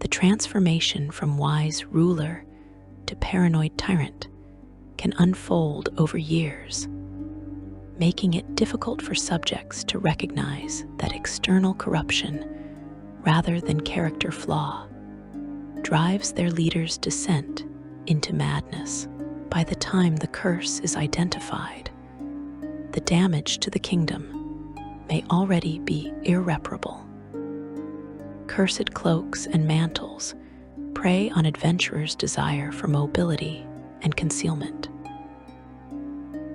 The transformation from wise ruler to paranoid tyrant can unfold over years, making it difficult for subjects to recognize that external corruption, rather than character flaw, drives their leader's descent into madness. By the time the curse is identified, the damage to the kingdom may already be irreparable. Cursed cloaks and mantles prey on adventurers' desire for mobility and concealment.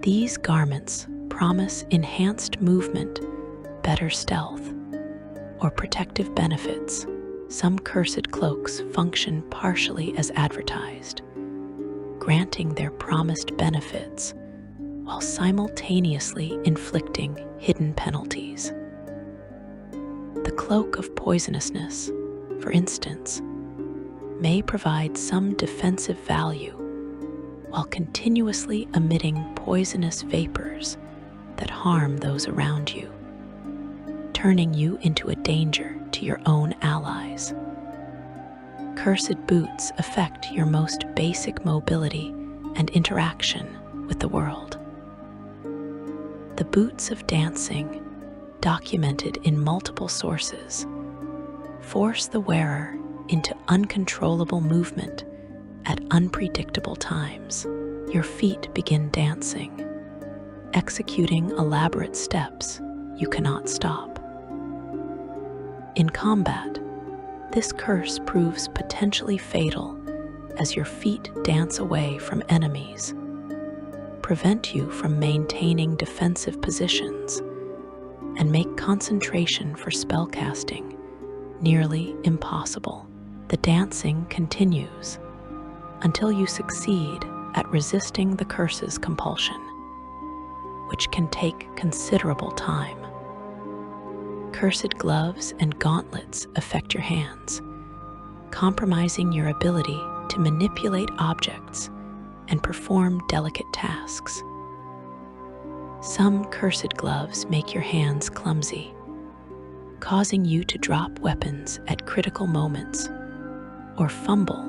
These garments promise enhanced movement, better stealth, or protective benefits, some cursed cloaks function partially as advertised, granting their promised benefits while simultaneously inflicting hidden penalties. The cloak of poisonousness, for instance, may provide some defensive value while continuously emitting poisonous vapors that harm those around you, turning you into a danger to your own allies. Cursed boots affect your most basic mobility and interaction with the world. The boots of dancing, documented in multiple sources, force the wearer into uncontrollable movement at unpredictable times. Your feet begin dancing, executing elaborate steps you cannot stop. In combat, this curse proves potentially fatal as your feet dance away from enemies, prevent you from maintaining defensive positions, and make concentration for spellcasting nearly impossible. The dancing continues until you succeed at resisting the curse's compulsion, which can take considerable time. Cursed gloves and gauntlets affect your hands, compromising your ability to manipulate objects and perform delicate tasks. Some cursed gloves make your hands clumsy, causing you to drop weapons at critical moments or fumble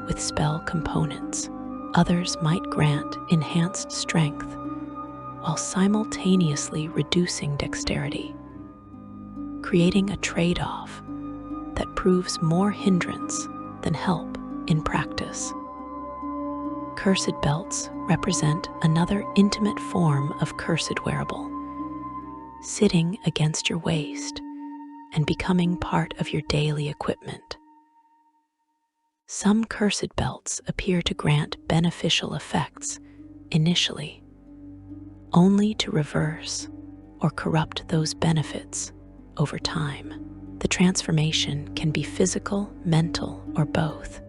with spell components. Others might grant enhanced strength while simultaneously reducing dexterity, creating a trade-off that proves more hindrance than help in practice. Cursed belts represent another intimate form of cursed wearable, sitting against your waist and becoming part of your daily equipment. Some cursed belts appear to grant beneficial effects initially, only to reverse or corrupt those benefits over time. The transformation can be physical, mental, or both,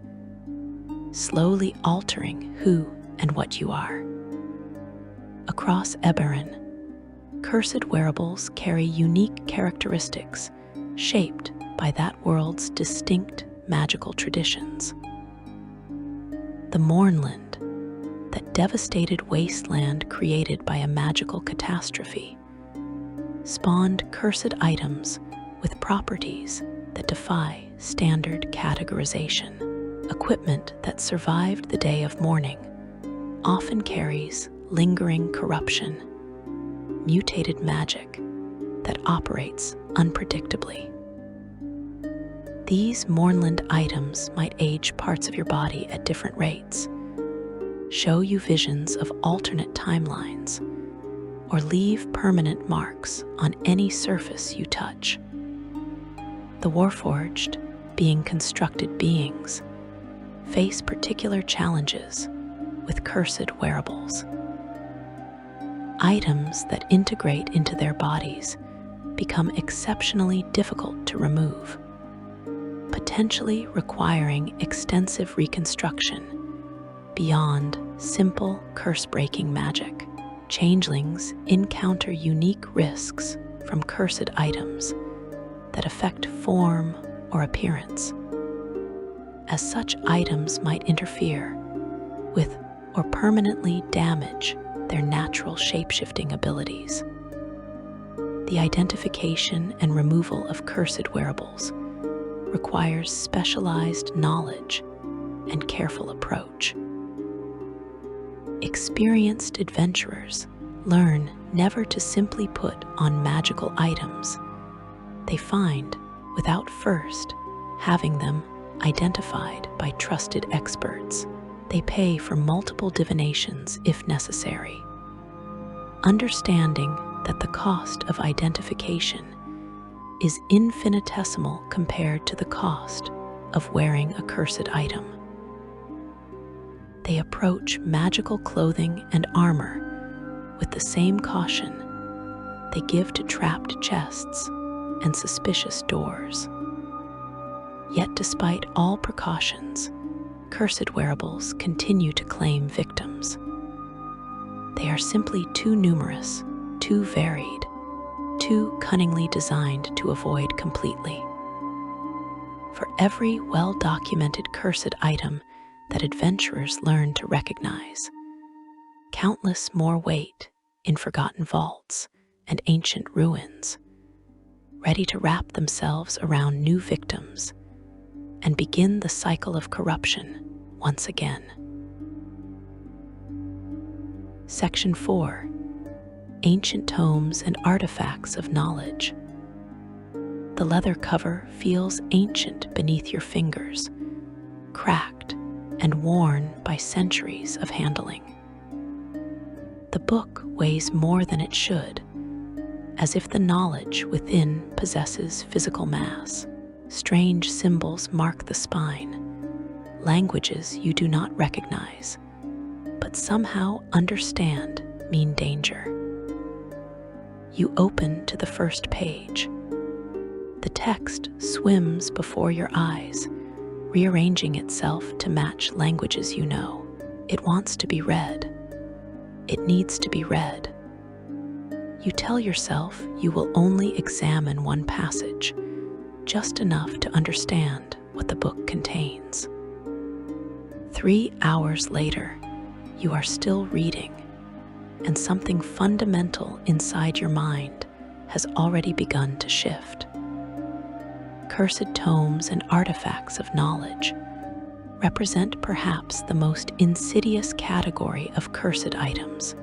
slowly altering who and what you are. Across Eberron, cursed wearables carry unique characteristics shaped by that world's distinct magical traditions. The Mournland, that devastated wasteland created by a magical catastrophe, spawned cursed items with properties that defy standard categorization. Equipment that survived the day of mourning often carries lingering corruption, mutated magic that operates unpredictably. These Mournland items might age parts of your body at different rates, show you visions of alternate timelines, or leave permanent marks on any surface you touch. The Warforged, being constructed beings, face particular challenges with cursed wearables. Items that integrate into their bodies become exceptionally difficult to remove, potentially requiring extensive reconstruction beyond simple curse-breaking magic. Changelings encounter unique risks from cursed items that affect form or appearance, as such items might interfere with or permanently damage their natural shape-shifting abilities. The identification and removal of cursed wearables requires specialized knowledge and careful approach. Experienced adventurers learn never to simply put on magical items they find without first having them identified by trusted experts. They pay for multiple divinations if necessary, understanding that the cost of identification is infinitesimal compared to the cost of wearing a cursed item. They approach magical clothing and armor with the same caution they give to trapped chests and suspicious doors. Yet despite all precautions, cursed wearables continue to claim victims. They are simply too numerous, too varied, too cunningly designed to avoid completely. For every well-documented cursed item that adventurers learn to recognize, countless more wait in forgotten vaults and ancient ruins, ready to wrap themselves around new victims and begin the cycle of corruption once again. Section 4. Ancient Tomes and Artifacts of Knowledge. The leather cover feels ancient beneath your fingers, cracked and worn by centuries of handling. The book weighs more than it should, as if the knowledge within possesses physical mass. Strange symbols mark the spine, languages you do not recognize, but somehow understand mean danger. You open to the first page. The text swims before your eyes, rearranging itself to match languages you know. It wants to be read. It needs to be read. You tell yourself you will only examine one passage, just enough to understand what the book contains. 3 hours later, you are still reading, and something fundamental inside your mind has already begun to shift. Cursed tomes and artifacts of knowledge represent perhaps the most insidious category of cursed items,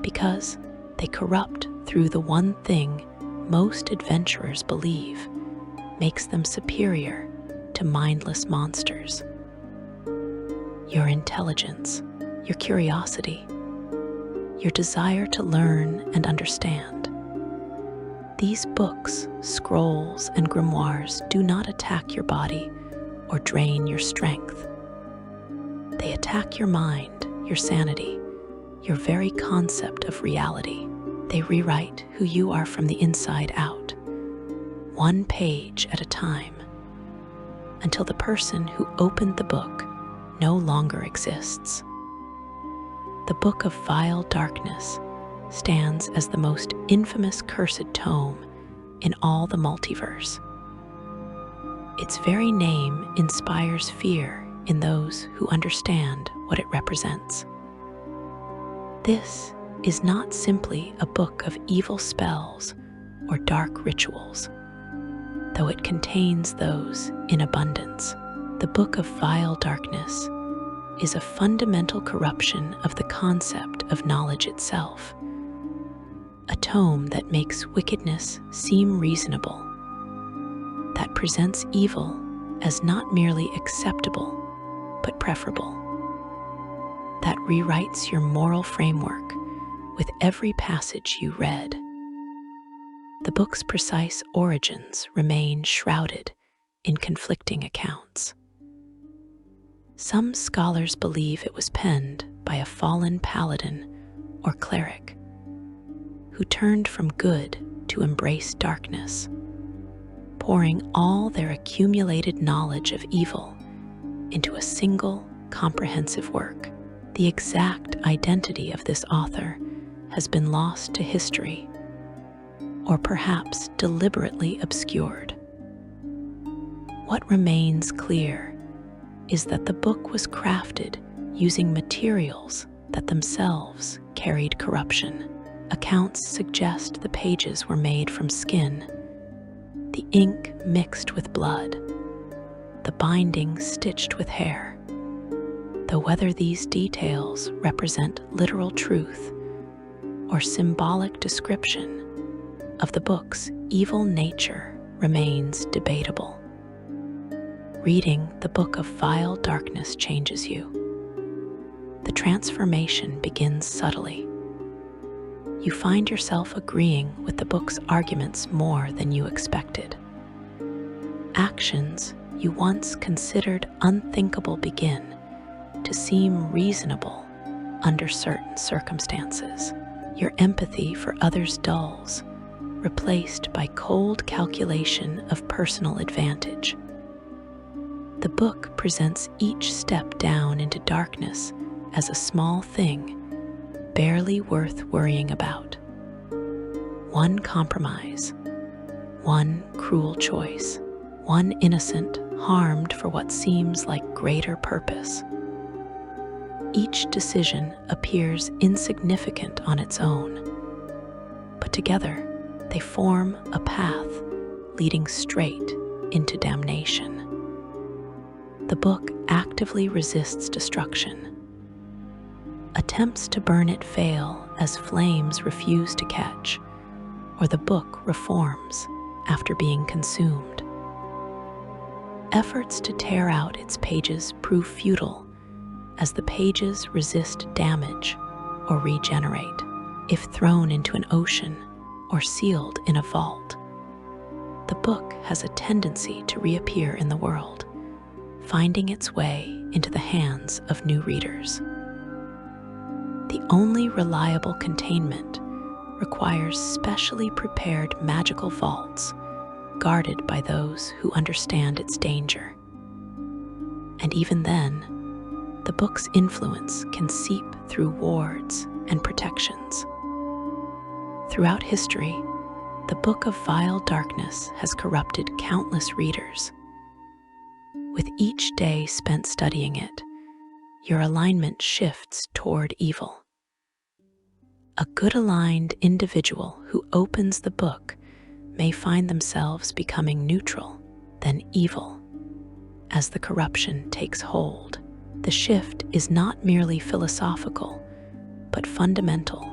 because they corrupt through the one thing most adventurers believe makes them superior to mindless monsters: your intelligence, your curiosity, your desire to learn and understand. These books, scrolls, and grimoires do not attack your body or drain your strength. They attack your mind, your sanity, your very concept of reality. They rewrite who you are from the inside out, one page at a time, until the person who opened the book no longer exists. The Book of Vile Darkness stands as the most infamous cursed tome in all the multiverse. Its very name inspires fear in those who understand what it represents. This is not simply a book of evil spells or dark rituals, though it contains those in abundance. The Book of Vile Darkness is a fundamental corruption of the concept of knowledge itself, a tome that makes wickedness seem reasonable, that presents evil as not merely acceptable, but preferable, that rewrites your moral framework with every passage you read. The book's precise origins remain shrouded in conflicting accounts. Some scholars believe it was penned by a fallen paladin or cleric who turned from good to embrace darkness, pouring all their accumulated knowledge of evil into a single comprehensive work. The exact identity of this author has been lost to history, or perhaps deliberately obscured. What remains clear is that the book was crafted using materials that themselves carried corruption. Accounts suggest the pages were made from skin, the ink mixed with blood, the binding stitched with hair. Though whether these details represent literal truth or symbolic description of the book's evil nature remains debatable. Reading the Book of Vile Darkness changes you. The transformation begins subtly. You find yourself agreeing with the book's arguments more than you expected. Actions you once considered unthinkable begin to seem reasonable under certain circumstances. Your empathy for others dulls, replaced by cold calculation of personal advantage. The book presents each step down into darkness as a small thing, barely worth worrying about. One compromise, one cruel choice, one innocent harmed for what seems like greater purpose. Each decision appears insignificant on its own, but together they form a path leading straight into damnation. The book actively resists destruction. Attempts to burn it fail as flames refuse to catch, or the book reforms after being consumed. Efforts to tear out its pages prove futile as the pages resist damage or regenerate if thrown into an ocean or sealed in a vault. The book has a tendency to reappear in the world, finding its way into the hands of new readers. The only reliable containment requires specially prepared magical vaults guarded by those who understand its danger. And even then, the book's influence can seep through wards and protections. Throughout history, the Book of Vile Darkness has corrupted countless readers. With each day spent studying it, your alignment shifts toward evil. A good-aligned individual who opens the book may find themselves becoming neutral, then evil. As the corruption takes hold, the shift is not merely philosophical, but fundamental,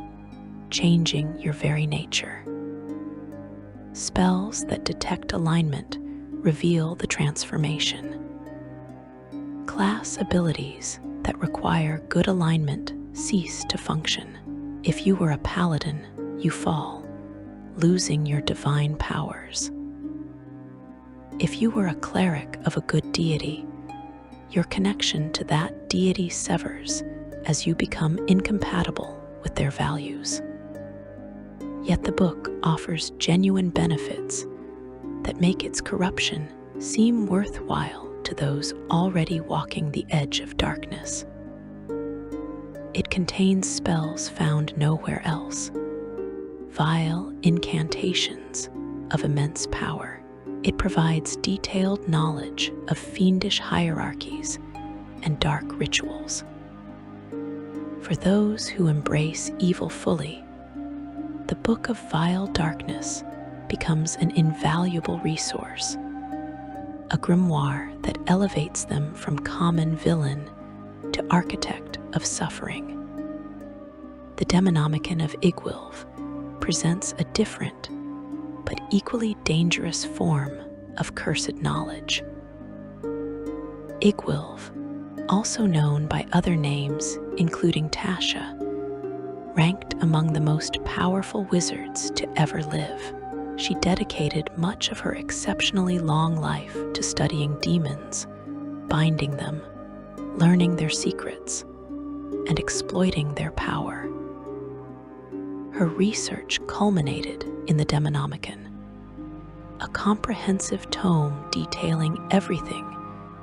changing your very nature. Spells that detect alignment reveal the transformation. Class abilities that require good alignment cease to function. If you were a paladin, you fall, losing your divine powers. If you were a cleric of a good deity, your connection to that deity severs as you become incompatible with their values. Yet the book offers genuine benefits that make its corruption seem worthwhile to those already walking the edge of darkness. It contains spells found nowhere else, vile incantations of immense power. It provides detailed knowledge of fiendish hierarchies and dark rituals. For those who embrace evil fully, the Book of Vile Darkness becomes an invaluable resource, a grimoire that elevates them from common villain to architect of suffering. The Demonomicon of Igwilv presents a different but equally dangerous form of cursed knowledge. Igwilv, also known by other names including Tasha, ranked among the most powerful wizards to ever live. She dedicated much of her exceptionally long life to studying demons, binding them, learning their secrets, and exploiting their power. Her research culminated in the Demonomicon, a comprehensive tome detailing everything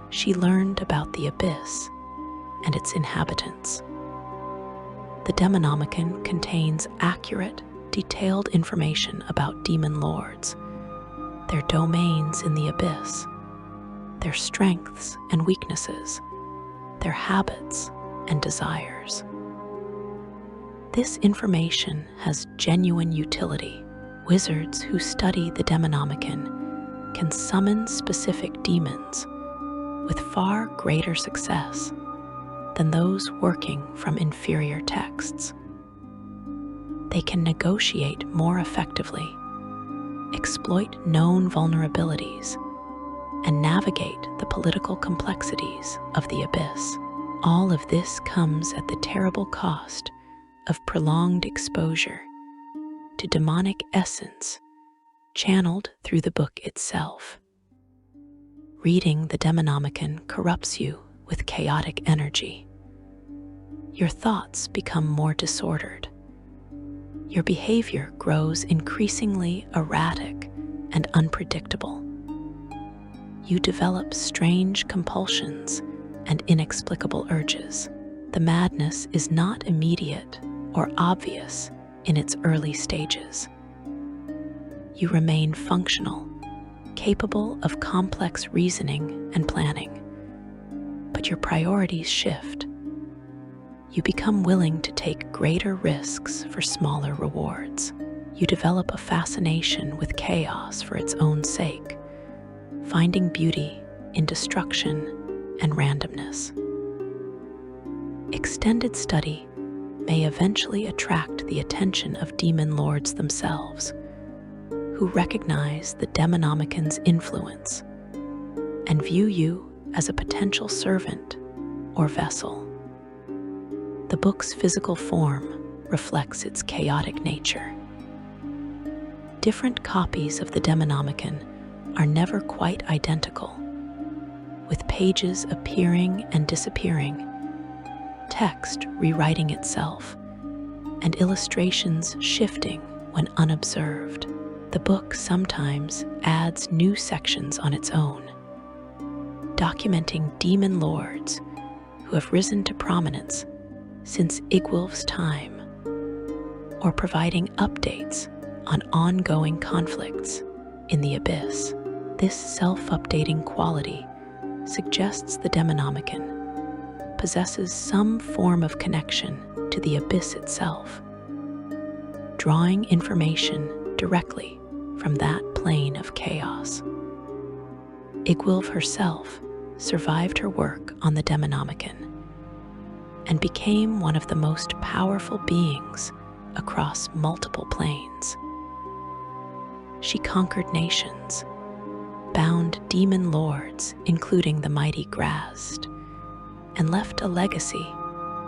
she learned about the abyss and its inhabitants. The Demonomicon contains accurate, detailed information about demon lords, their domains in the abyss, their strengths and weaknesses, their habits and desires. This information has genuine utility. Wizards who study the Demonomicon can summon specific demons with far greater success than those working from inferior texts. They can negotiate more effectively, exploit known vulnerabilities, and navigate the political complexities of the abyss. All of this comes at the terrible cost of prolonged exposure to demonic essence channeled through the book itself. Reading the Demonomicon corrupts you with chaotic energy. Your thoughts become more disordered. your behavior grows increasingly erratic and unpredictable. You develop strange compulsions and inexplicable urges. The madness is not immediate or obvious in its early stages. You remain functional, capable of complex reasoning and planning, but your priorities shift. You become willing to take greater risks for smaller rewards. You develop a fascination with chaos for its own sake, finding beauty in destruction and randomness. Extended study may eventually attract the attention of demon lords themselves, who recognize the Demonomican's influence and view you as a potential servant or vessel. The book's physical form reflects its chaotic nature. Different copies of the Demonomican are never quite identical, with pages appearing and disappearing, text rewriting itself, and illustrations shifting when unobserved. The book sometimes adds new sections on its own, documenting demon lords who have risen to prominence since Igwulf's time, or providing updates on ongoing conflicts in the abyss. This self-updating quality suggests the Demonomican possesses some form of connection to the abyss itself, drawing information directly from that plane of chaos. Igwulf herself survived her work on the Demonomican and became one of the most powerful beings across multiple planes. She conquered nations, bound demon lords, including the mighty Grazd, and left a legacy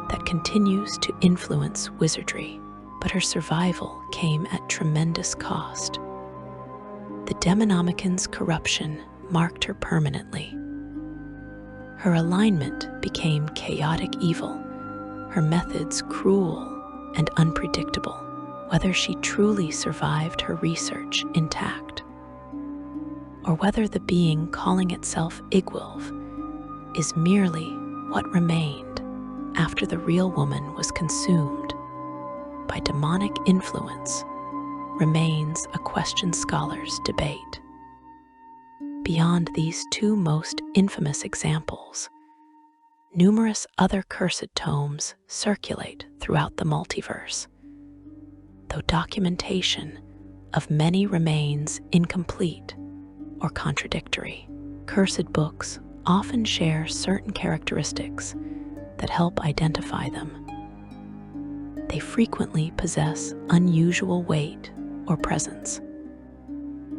that continues to influence wizardry. But her survival came at tremendous cost. The Demonomican's corruption marked her permanently. Her alignment became chaotic evil, her methods cruel and unpredictable. Whether she truly survived her research intact, or whether the being calling itself Igwulf is merely what remained after the real woman was consumed by demonic influence, remains a question scholars debate. Beyond these two most infamous examples, numerous other cursed tomes circulate throughout the multiverse, though documentation of many remains incomplete or contradictory. Cursed books often share certain characteristics that help identify them. They frequently possess unusual weight or presence.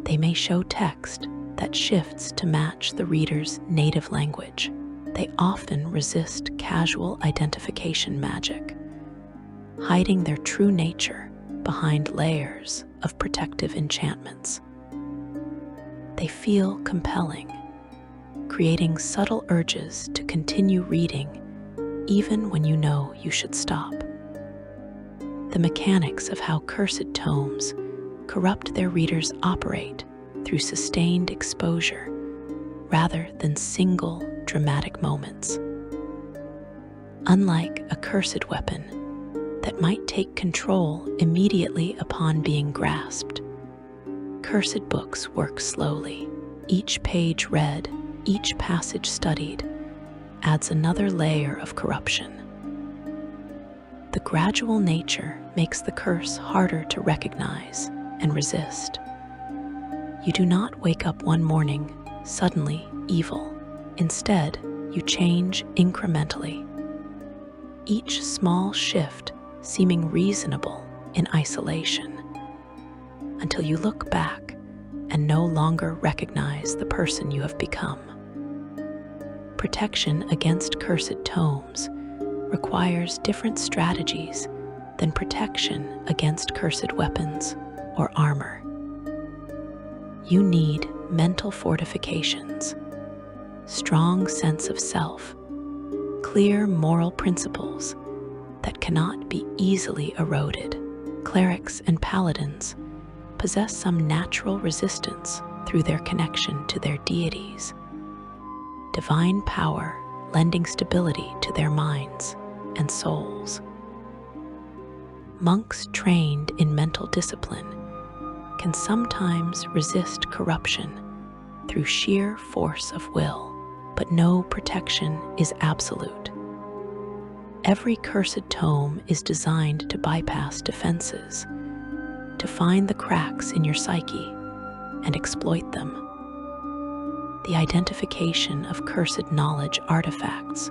They may show text that shifts to match the reader's native language. They often resist casual identification magic, hiding their true nature behind layers of protective enchantments. They feel compelling, creating subtle urges to continue reading even when you know you should stop. The mechanics of how cursed tomes corrupt their readers operate through sustained exposure rather than single dramatic moments. Unlike a cursed weapon that might take control immediately upon being grasped, cursed books work slowly. Each page read, each passage studied, adds another layer of corruption. The gradual nature makes the curse harder to recognize and resist. You do not wake up one morning suddenly evil. Instead, you change incrementally, each small shift seeming reasonable in isolation, until you look back and no longer recognize the person you have become. Protection against cursed tomes requires different strategies than protection against cursed weapons or armor. You need mental fortifications, strong sense of self, clear moral principles that cannot be easily eroded. Clerics and paladins possess some natural resistance through their connection to their deities, divine power lending stability to their minds and souls. Monks trained in mental discipline can sometimes resist corruption through sheer force of will, but no protection is absolute. Every cursed tome is designed to bypass defenses, to find the cracks in your psyche and exploit them. The identification of cursed knowledge artifacts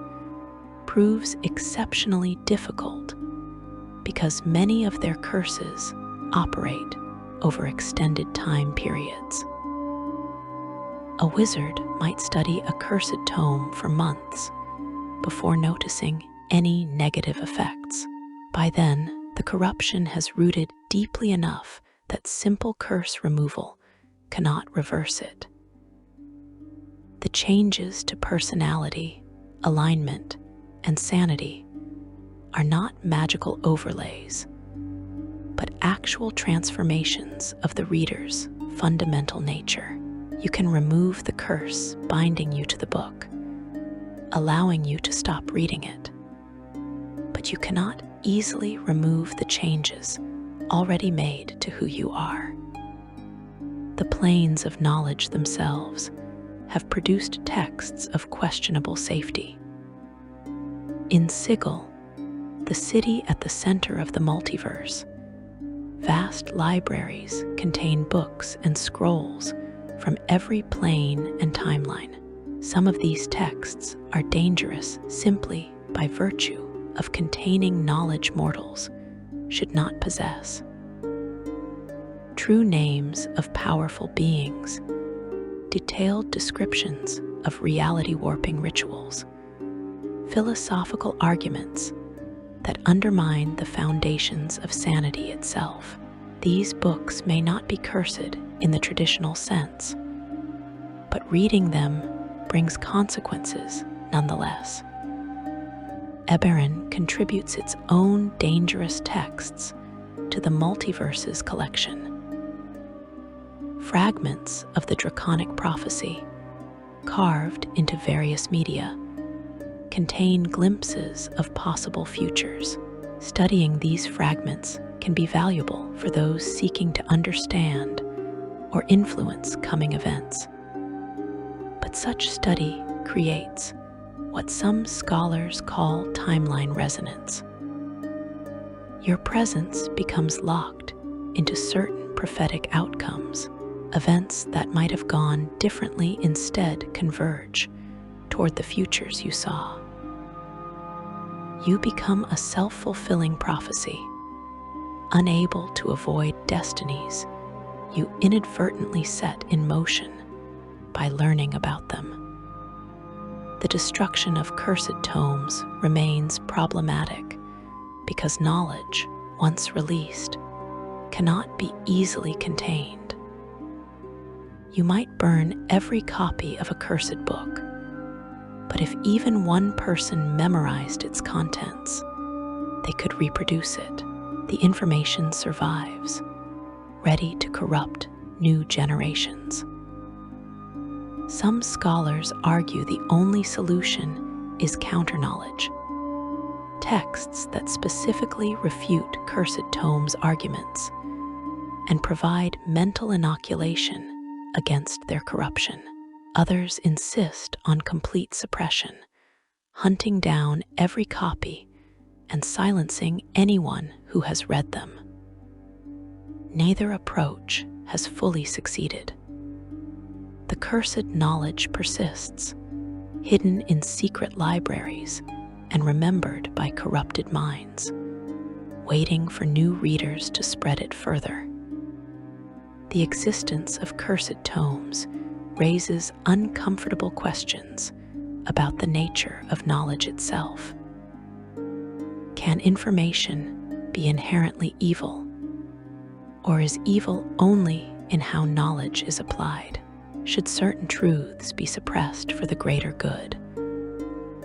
proves exceptionally difficult because many of their curses operate over extended time periods. A wizard might study a cursed tome for months before noticing any negative effects. By then, the corruption has rooted deeply enough that simple curse removal cannot reverse it. The changes to personality, alignment, and sanity are not magical overlays, but actual transformations of the reader's fundamental nature. You can remove the curse binding you to the book, allowing you to stop reading it. But you cannot easily remove the changes already made to who you are. The planes of knowledge themselves have produced texts of questionable safety. In Sigil, the city at the center of the multiverse, vast libraries contain books and scrolls from every plane and timeline. Some of these texts are dangerous simply by virtue of containing knowledge mortals should not possess. True names of powerful beings, detailed descriptions of reality-warping rituals, philosophical arguments that undermine the foundations of sanity itself. These books may not be cursed in the traditional sense, but reading them brings consequences nonetheless. Eberron contributes its own dangerous texts to the multiverse's collection. Fragments of the draconic prophecy, carved into various media, contain glimpses of possible futures. Studying these fragments can be valuable for those seeking to understand or influence coming events. But such study creates what some scholars call timeline resonance. Your presence becomes locked into certain prophetic outcomes. Events that might have gone differently instead converge toward the futures you saw. You become a self-fulfilling prophecy, unable to avoid destinies you inadvertently set in motion by learning about them. The destruction of cursed tomes remains problematic because knowledge, once released, cannot be easily contained. You might burn every copy of a cursed book, but if even one person memorized its contents, they could reproduce it. The information survives, ready to corrupt new generations. Some scholars argue the only solution is counter-knowledge, texts that specifically refute cursed tomes' arguments and provide mental inoculation against their corruption. Others insist on complete suppression, hunting down every copy and silencing anyone who has read them. Neither approach has fully succeeded. The cursed knowledge persists, hidden in secret libraries and remembered by corrupted minds, waiting for new readers to spread it further. The existence of cursed tomes raises uncomfortable questions about the nature of knowledge itself. Can information be inherently evil? Or is evil only in how knowledge is applied? Should certain truths be suppressed for the greater good?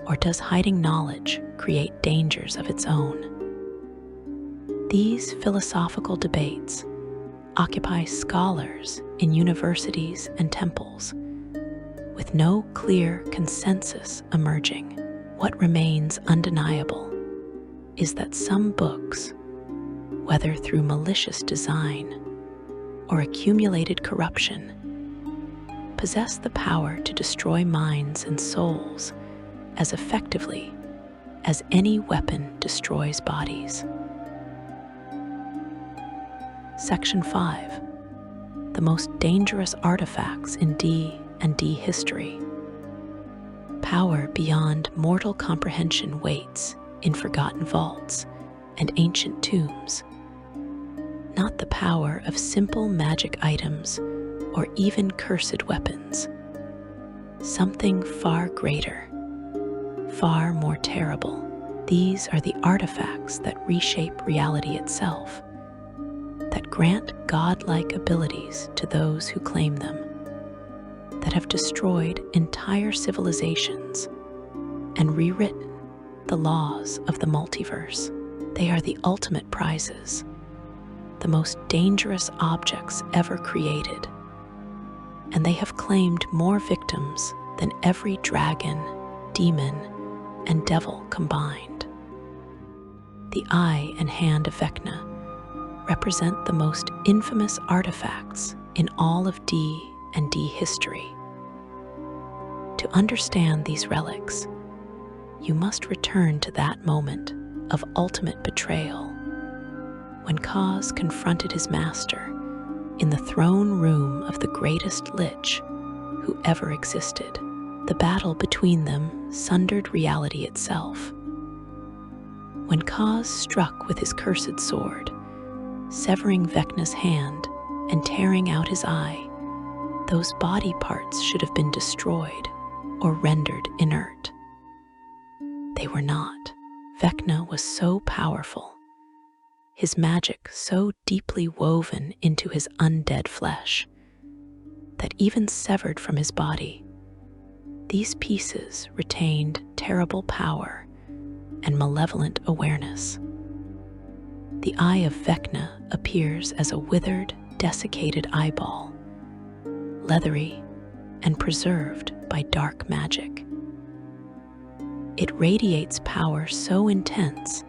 Or does hiding knowledge create dangers of its own? These philosophical debates occupy scholars in universities and temples, with no clear consensus emerging. What remains undeniable is that some books, whether through malicious design or accumulated corruption, possess the power to destroy minds and souls as effectively as any weapon destroys bodies. Section 5. The most dangerous artifacts in D&D history. Power beyond mortal comprehension waits in forgotten vaults and ancient tombs. Not the power of simple magic items or even cursed weapons. Something far greater, far more terrible. These are the artifacts that reshape reality itself, that grant godlike abilities to those who claim them, that have destroyed entire civilizations and rewritten the laws of the multiverse. They are the ultimate prizes, the most dangerous objects ever created, and they have claimed more victims than every dragon, demon, and devil combined. The eye and hand of Vecna represent the most infamous artifacts in all of D&D history. To understand these relics, you must return to that moment of ultimate betrayal, when Kaz confronted his master in the throne room of the greatest lich who ever existed. The battle between them sundered reality itself. When Kaz struck with his cursed sword, severing Vecna's hand and tearing out his eye, those body parts should have been destroyed or rendered inert. They were not. Vecna was so powerful, his magic so deeply woven into his undead flesh, that even severed from his body, these pieces retained terrible power and malevolent awareness. The eye of Vecna appears as a withered, desiccated eyeball, leathery and preserved by dark magic. It radiates power so intense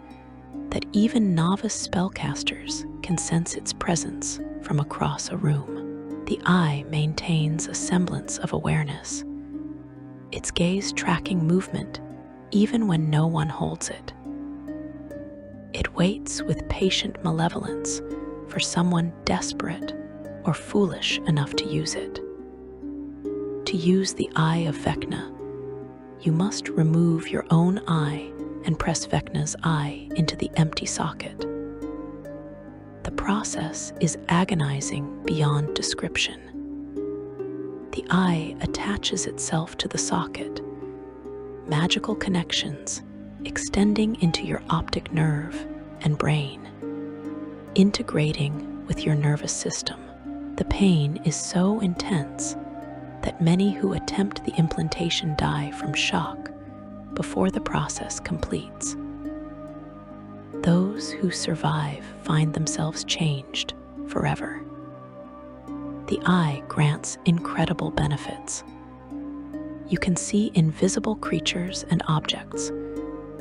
that even novice spellcasters can sense its presence from across a room. The eye maintains a semblance of awareness, its gaze tracking movement even when no one holds it. It waits with patient malevolence for someone desperate or foolish enough to use it. To use the eye of Vecna, you must remove your own eye and press Vecna's eye into the empty socket. The process is agonizing beyond description. The eye attaches itself to the socket, magical connections extending into your optic nerve and brain, integrating with your nervous system. The pain is so intense that many who attempt the implantation die from shock before the process completes. Those who survive find themselves changed forever. The eye grants incredible benefits. You can see invisible creatures and objects,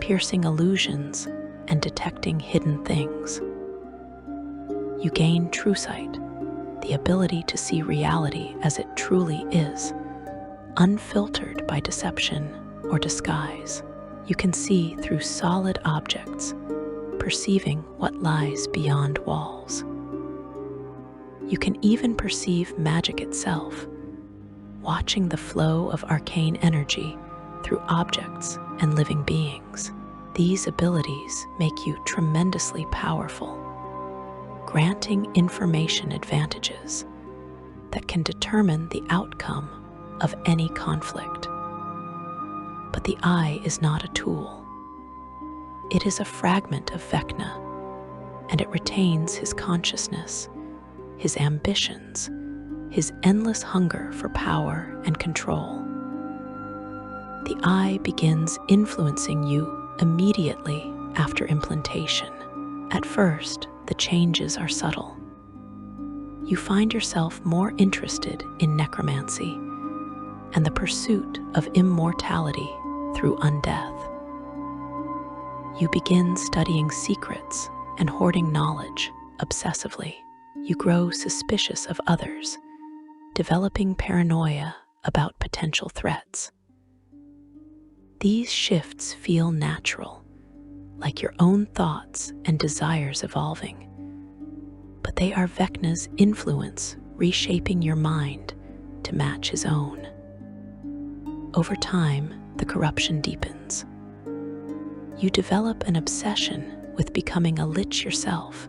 piercing illusions and detecting hidden things. You gain true sight, the ability to see reality as it truly is, unfiltered by deception or disguise. You can see through solid objects, perceiving what lies beyond walls. You can even perceive magic itself, watching the flow of arcane energy through objects and living beings. These abilities make you tremendously powerful, granting information advantages that can determine the outcome of any conflict. But the eye is not a tool. It is a fragment of Vecna, and it retains his consciousness, his ambitions, his endless hunger for power and control. The eye begins influencing you immediately after implantation. At first, the changes are subtle. You find yourself more interested in necromancy and the pursuit of immortality through undeath. You begin studying secrets and hoarding knowledge obsessively. You grow suspicious of others, developing paranoia about potential threats. These shifts feel natural, like your own thoughts and desires evolving. But they are Vecna's influence reshaping your mind to match his own. Over time, the corruption deepens. You develop an obsession with becoming a lich yourself,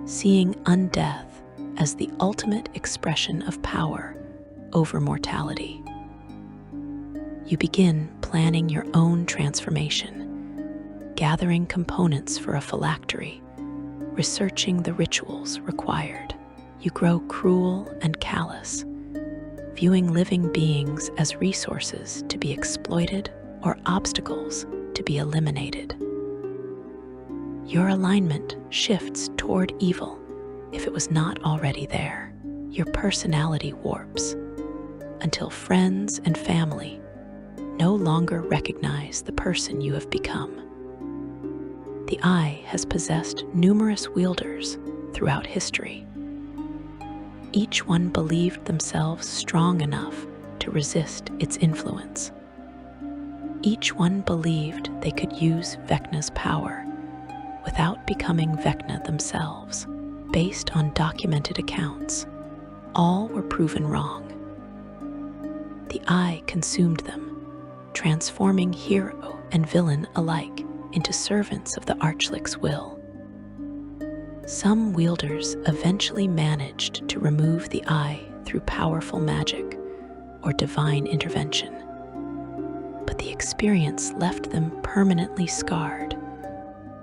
seeing undeath as the ultimate expression of power over mortality. You begin planning your own transformation, gathering components for a phylactery, researching the rituals required. You grow cruel and callous, viewing living beings as resources to be exploited or obstacles to be eliminated. Your alignment shifts toward evil if it was not already there. Your personality warps until friends and family no longer recognize the person you have become. The eye has possessed numerous wielders throughout history. Each one believed themselves strong enough to resist its influence. Each one believed they could use Vecna's power without becoming Vecna themselves. Based on documented accounts, all were proven wrong. The eye consumed them, transforming hero and villain alike into servants of the Archlich's will. Some wielders eventually managed to remove the eye through powerful magic or divine intervention, but the experience left them permanently scarred,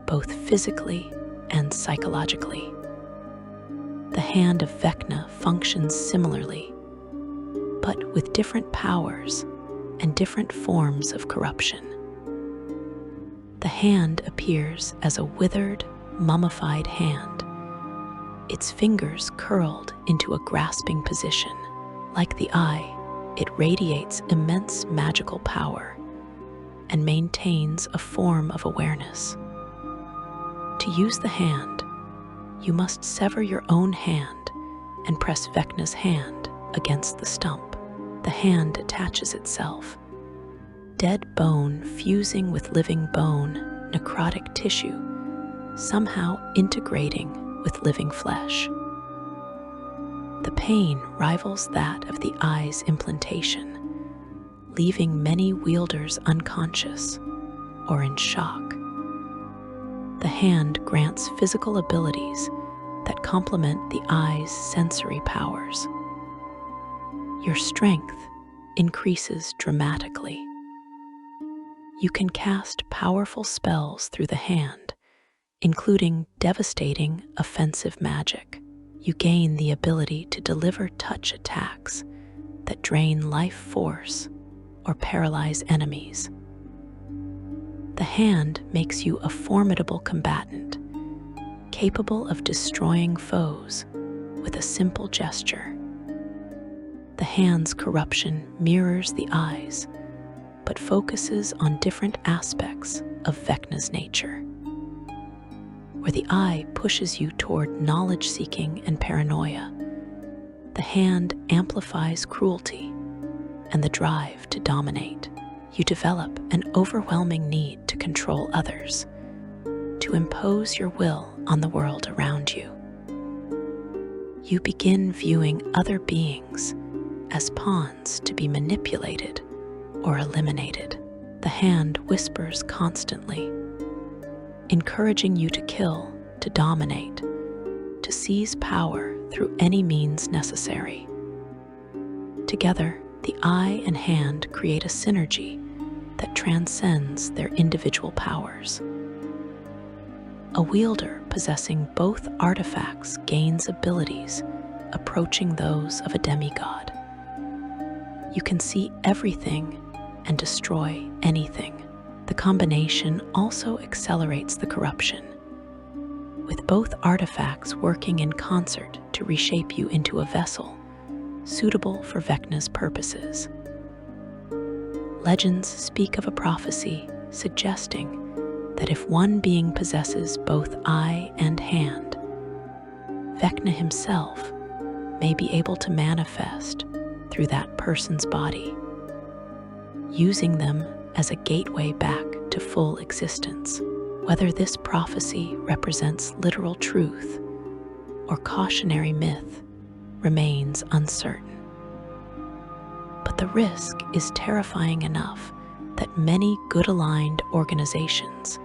both physically and psychologically. The hand of Vecna functions similarly, but with different powers and different forms of corruption. The hand appears as a withered, mummified hand, its fingers curled into a grasping position. Like the eye, it radiates immense magical power and maintains a form of awareness. To use the hand, you must sever your own hand and press Vecna's hand against the stump. The hand attaches itself, dead bone fusing with living bone, necrotic tissue, somehow integrating with living flesh. The pain rivals that of the eye's implantation, leaving many wielders unconscious or in shock. The hand grants physical abilities that complement the eye's sensory powers. Your strength increases dramatically. You can cast powerful spells through the hand, including devastating offensive magic. You gain the ability to deliver touch attacks that drain life force or paralyze enemies. The hand makes you a formidable combatant, capable of destroying foes with a simple gesture. The hand's corruption mirrors the eye's, but focuses on different aspects of Vecna's nature. Where the eye pushes you toward knowledge-seeking and paranoia, the hand amplifies cruelty and the drive to dominate. You develop an overwhelming need to control others, to impose your will on the world around you. You begin viewing other beings as pawns to be manipulated or eliminated. The hand whispers constantly, encouraging you to kill, to dominate, to seize power through any means necessary. Together, the eye and hand create a synergy that transcends their individual powers. A wielder possessing both artifacts gains abilities approaching those of a demigod. You can see everything and destroy anything. The combination also accelerates the corruption. with both artifacts working in concert to reshape you into a vessel suitable for Vecna's purposes. Legends speak of a prophecy suggesting that if one being possesses both eye and hand, Vecna himself may be able to manifest through that person's body, using them as a gateway back to full existence. Whether this prophecy represents literal truth or cautionary myth remains uncertain. But the risk is terrifying enough that many good-aligned organizations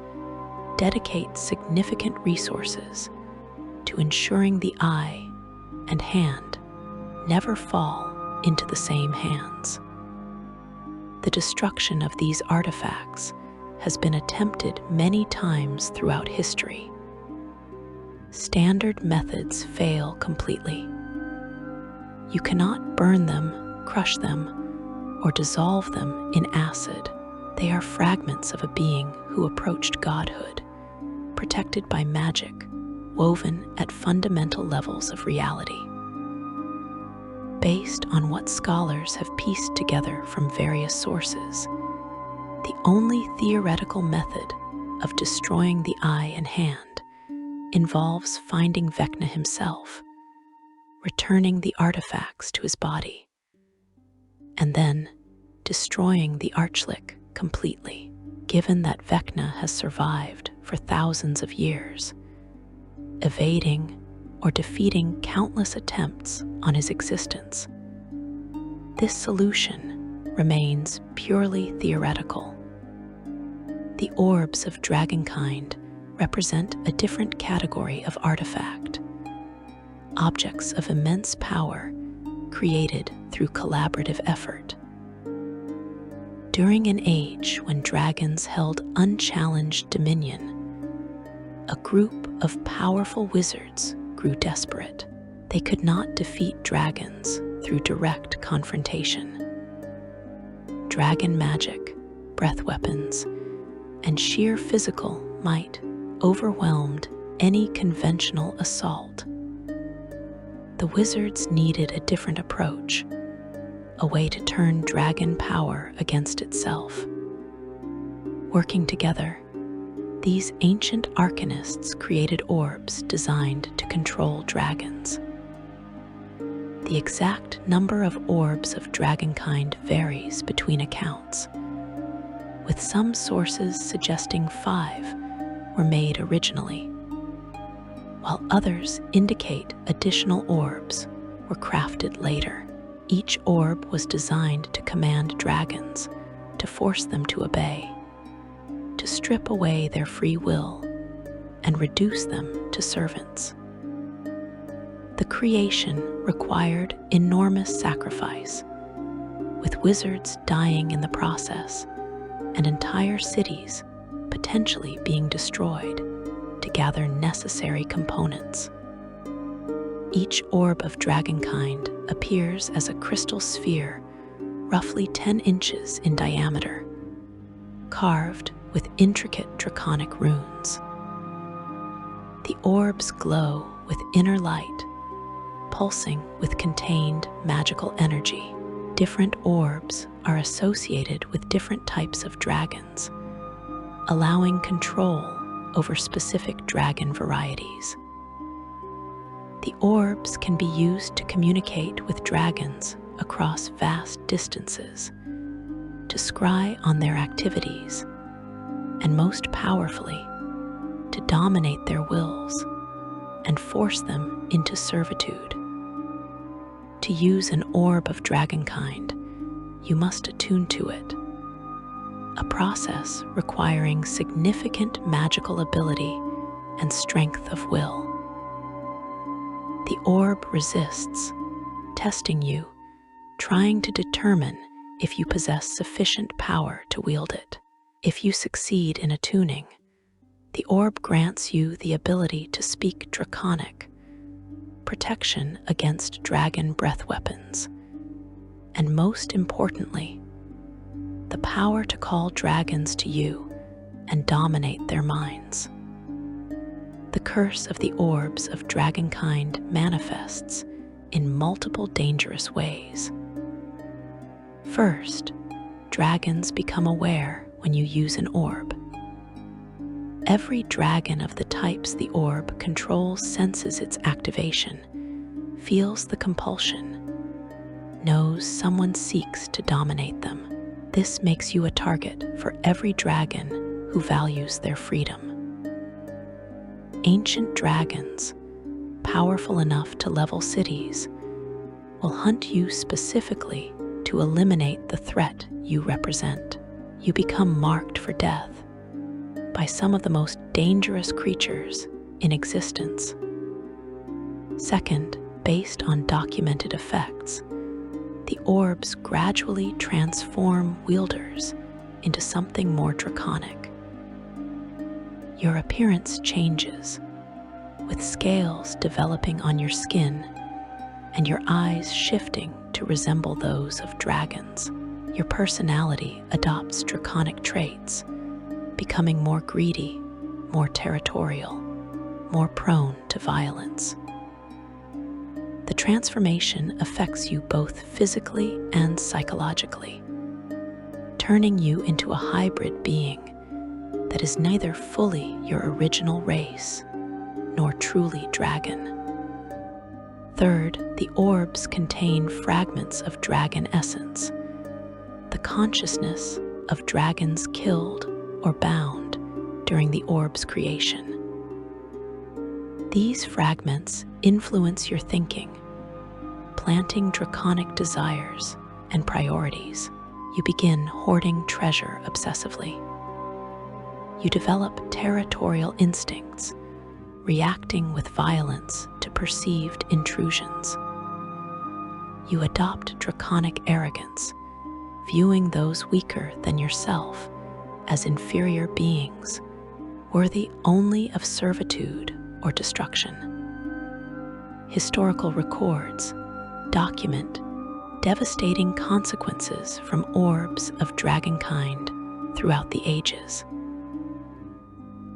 dedicate significant resources to ensuring the eye and hand never fall into the same hands. The destruction of these artifacts has been attempted many times throughout history. Standard methods fail completely. You cannot burn them, crush them, or dissolve them in acid. They are fragments of a being who approached godhood, protected by magic woven at fundamental levels of reality. Based on what scholars have pieced together from various sources, the only theoretical method of destroying the eye and hand involves finding Vecna himself, returning the artifacts to his body, and then destroying the Archlick completely. Given that Vecna has survived for thousands of years, evading or defeating countless attempts on his existence, this solution remains purely theoretical. The orbs of dragonkind represent a different category of artifact, objects of immense power created through collaborative effort. During an age when dragons held unchallenged dominion, a group of powerful wizards grew desperate. They could not defeat dragons through direct confrontation. Dragon magic, breath weapons, and sheer physical might overwhelmed any conventional assault. The wizards needed a different approach, a way to turn dragon power against itself. Working together, these ancient arcanists created orbs designed to control dragons. The exact number of orbs of dragonkind varies between accounts, with some sources suggesting 5 were made originally, while others indicate additional orbs were crafted later. Each orb was designed to command dragons, to force them to obey, to strip away their free will, and reduce them to servants. The creation required enormous sacrifice, with wizards dying in the process and entire cities potentially being destroyed to gather necessary components. Each orb of dragonkind appears as a crystal sphere roughly 10 inches in diameter, carved with intricate draconic runes. The orbs glow with inner light, pulsing with contained magical energy. Different orbs are associated with different types of dragons, allowing control over specific dragon varieties. The orbs can be used to communicate with dragons across vast distances, to scry on their activities, and most powerfully, to dominate their wills and force them into servitude. To use an orb of dragonkind, you must attune to it, a process requiring significant magical ability and strength of will. The orb resists, testing you, trying to determine if you possess sufficient power to wield it. If you succeed in attuning, the orb grants you the ability to speak Draconic, protection against dragon breath weapons, and most importantly, the power to call dragons to you and dominate their minds. The curse of the orbs of dragonkind manifests in multiple dangerous ways. First, dragons become aware when you use an orb. Every dragon of the types the orb controls senses its activation, feels the compulsion, knows someone seeks to dominate them. This makes you a target for every dragon who values their freedom. Ancient dragons, powerful enough to level cities, will hunt you specifically to eliminate the threat you represent. You become marked for death by some of the most dangerous creatures in existence. Second, based on documented effects, the orbs gradually transform wielders into something more draconic. Your appearance changes, with scales developing on your skin and your eyes shifting to resemble those of dragons. Your personality adopts draconic traits, becoming more greedy, more territorial, more prone to violence. The transformation affects you both physically and psychologically, turning you into a hybrid being that is neither fully your original race nor truly dragon. Third, the orbs contain fragments of dragon essence, the consciousness of dragons killed or bound during the orb's creation. These fragments influence your thinking, planting draconic desires and priorities. You begin hoarding treasure obsessively. You develop territorial instincts, reacting with violence to perceived intrusions. You adopt draconic arrogance, viewing those weaker than yourself as inferior beings, worthy only of servitude or destruction. Historical records document devastating consequences from orbs of dragonkind throughout the ages.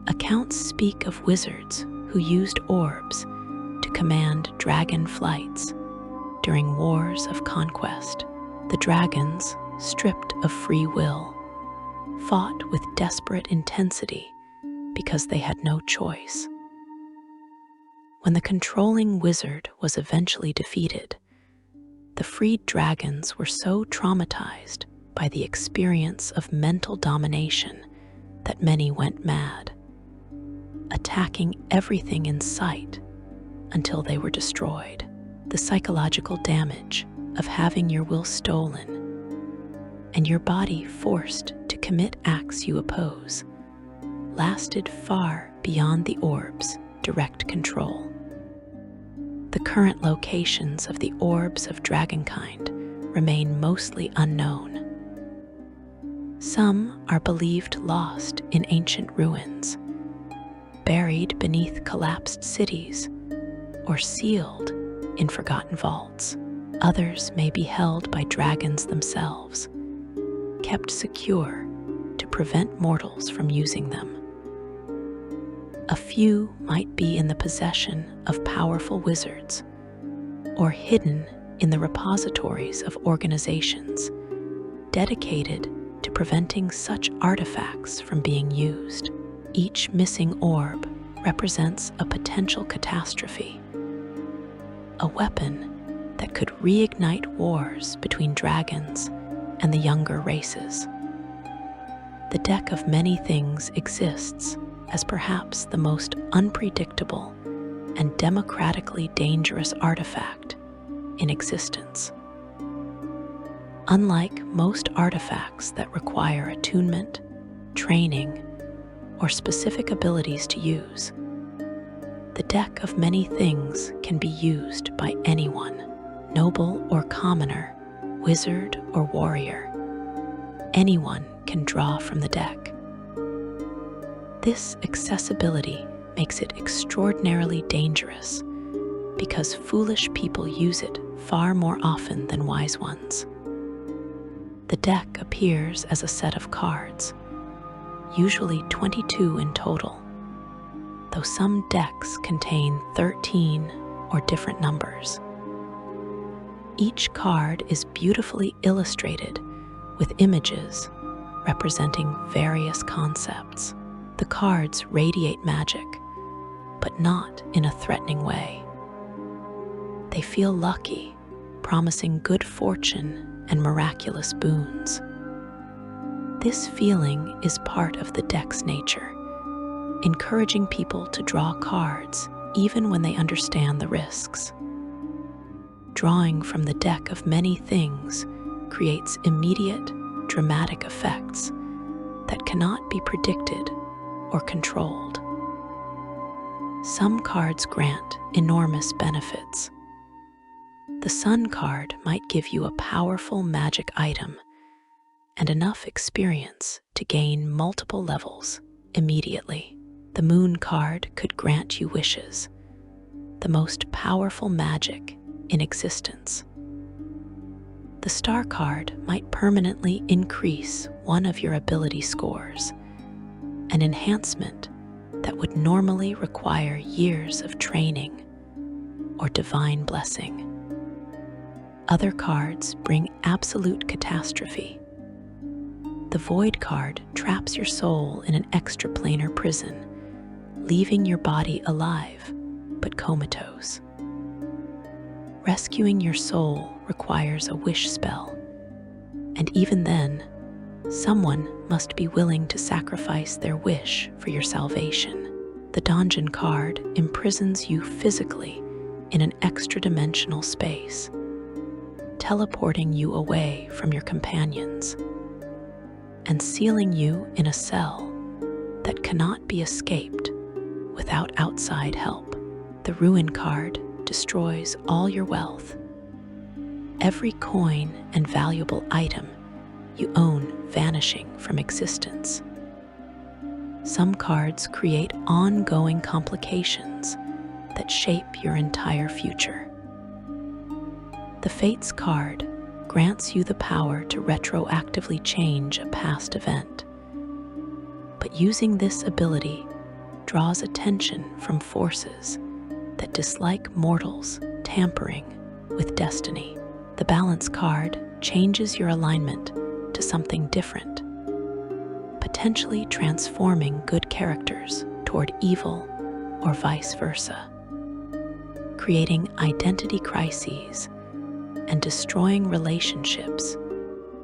Accounts speak of wizards who used orbs to command dragon flights during wars of conquest. The dragons, stripped of free will, fought with desperate intensity because they had no choice. When the controlling wizard was eventually defeated, the freed dragons were so traumatized by the experience of mental domination that many went mad, attacking everything in sight until they were destroyed. The psychological damage of having your will stolen and your body forced to commit acts you oppose lasted far beyond the orb's direct control. The current locations of the orbs of dragonkind remain mostly unknown. Some are believed lost in ancient ruins, buried beneath collapsed cities, or sealed in forgotten vaults. Others may be held by dragons themselves, kept secure to prevent mortals from using them. A few might be in the possession of powerful wizards, or hidden in the repositories of organizations dedicated to preventing such artifacts from being used. Each missing orb represents a potential catastrophe, a weapon that could reignite wars between dragons and the younger races. The deck of many things exists as perhaps the most unpredictable and democratically dangerous artifact in existence. Unlike most artifacts that require attunement, training, or specific abilities to use, the deck of many things can be used by anyone, noble or commoner, wizard or warrior. Anyone can draw from the deck. This accessibility makes it extraordinarily dangerous because foolish people use it far more often than wise ones. The deck appears as a set of cards, usually 22 in total, though some decks contain 13 or different numbers. Each card is beautifully illustrated with images representing various concepts. The cards radiate magic, but not in a threatening way. They feel lucky, promising good fortune and miraculous boons. This feeling is part of the deck's nature, encouraging people to draw cards even when they understand the risks. Drawing from the deck of many things creates immediate, dramatic effects that cannot be predicted or controlled. Some cards grant enormous benefits. The Sun card might give you a powerful magic item and enough experience to gain multiple levels immediately. The Moon card could grant you wishes, the most powerful magic in existence. The Star card might permanently increase one of your ability scores, an enhancement that would normally require years of training or divine blessing. Other cards bring absolute catastrophe. The Void card traps your soul in an extraplanar prison, leaving your body alive but comatose. Rescuing your soul requires a wish spell, and even then, someone must be willing to sacrifice their wish for your salvation. The Donjon card imprisons you physically in an extra-dimensional space, teleporting you away from your companions and sealing you in a cell that cannot be escaped without outside help. The Ruin card destroys all your wealth. Every coin and valuable item you own vanishing from existence. Some cards create ongoing complications that shape your entire future. The Fates card grants you the power to retroactively change a past event, but using this ability draws attention from forces that dislike mortals tampering with destiny. The Balance card changes your alignment to something different, potentially transforming good characters toward evil or vice versa, creating identity crises and destroying relationships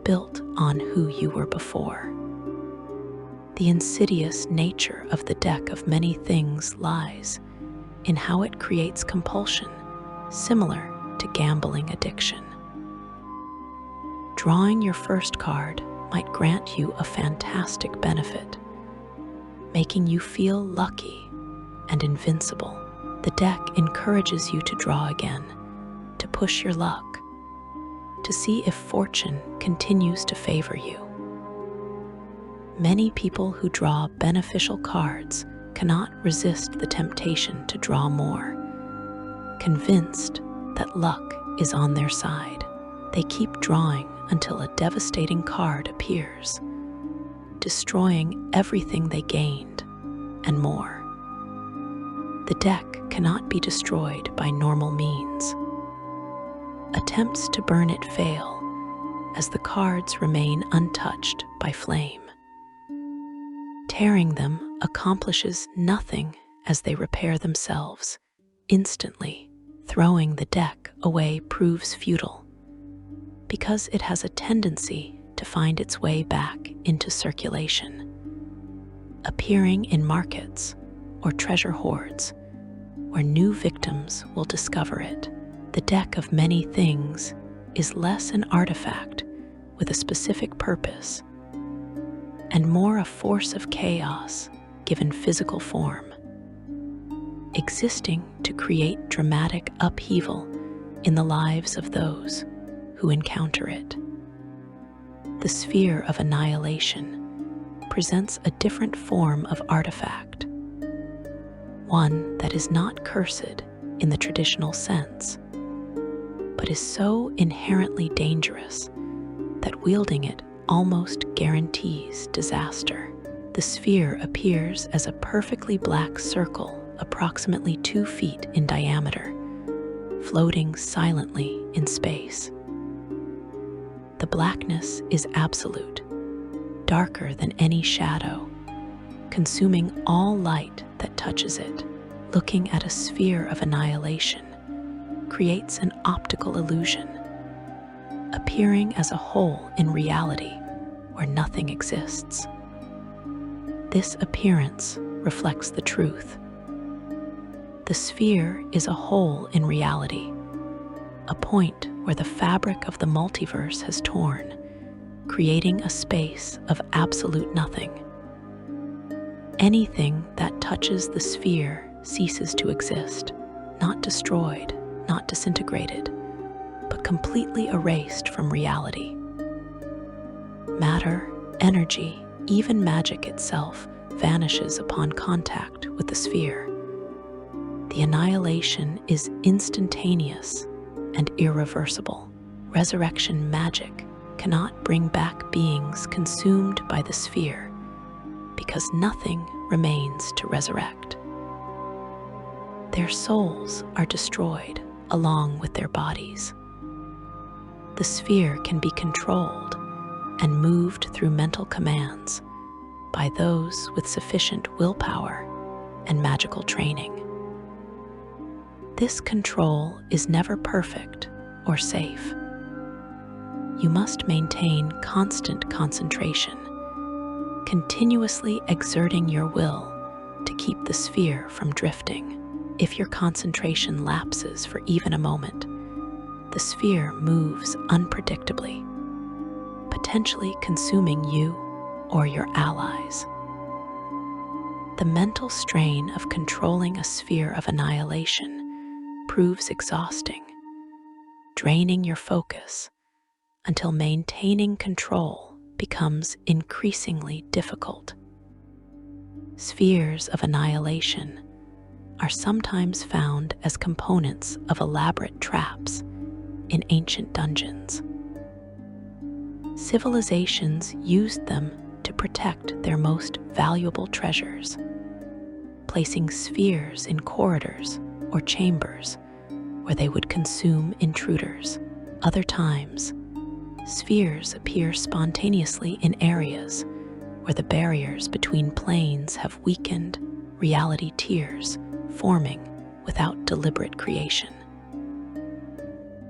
built on who you were before. The insidious nature of the deck of many things lies in how it creates compulsion, similar to gambling addiction. Drawing your first card might grant you a fantastic benefit, making you feel lucky and invincible. The deck encourages you to draw again, to push your luck, to see if fortune continues to favor you. Many people who draw beneficial cards cannot resist the temptation to draw more. Convinced that luck is on their side, they keep drawing until a devastating card appears, destroying everything they gained and more. The deck cannot be destroyed by normal means. Attempts to burn it fail, as the cards remain untouched by flame. Tearing them accomplishes nothing as they repair themselves instantly. Throwing the deck away proves futile, because it has a tendency to find its way back into circulation, appearing in markets or treasure hoards where new victims will discover it. The deck of many things is less an artifact with a specific purpose and more a force of chaos given physical form, existing to create dramatic upheaval in the lives of those who encounter it. The sphere of annihilation presents a different form of artifact, one that is not cursed in the traditional sense, but is so inherently dangerous that wielding it almost guarantees disaster. the sphere appears as a perfectly black circle approximately 2 feet in diameter, floating silently in space. The blackness is absolute, darker than any shadow, consuming all light that touches it. Looking at a sphere of annihilation creates an optical illusion, appearing as a hole in reality where nothing exists. This appearance reflects the truth. The sphere is a hole in reality, a point where the fabric of the multiverse has torn, creating a space of absolute nothing. Anything that touches the sphere ceases to exist, not destroyed, not disintegrated, but completely erased from reality. Matter, energy, even magic itself vanishes upon contact with the sphere. The annihilation is instantaneous and irreversible. Resurrection magic cannot bring back beings consumed by the sphere because nothing remains to resurrect. Their souls are destroyed along with their bodies. The sphere can be controlled and moved through mental commands by those with sufficient willpower and magical training. This control is never perfect or safe. You must maintain constant concentration, continuously exerting your will to keep the sphere from drifting. If your concentration lapses for even a moment, the sphere moves unpredictably, potentially consuming you or your allies. The mental strain of controlling a sphere of annihilation proves exhausting, draining your focus until maintaining control becomes increasingly difficult. Spheres of annihilation are sometimes found as components of elaborate traps in ancient dungeons. Civilizations used them to protect their most valuable treasures, placing spheres in corridors or chambers where they would consume intruders. Other times, spheres appear spontaneously in areas where the barriers between planes have weakened, reality tiers forming without deliberate creation.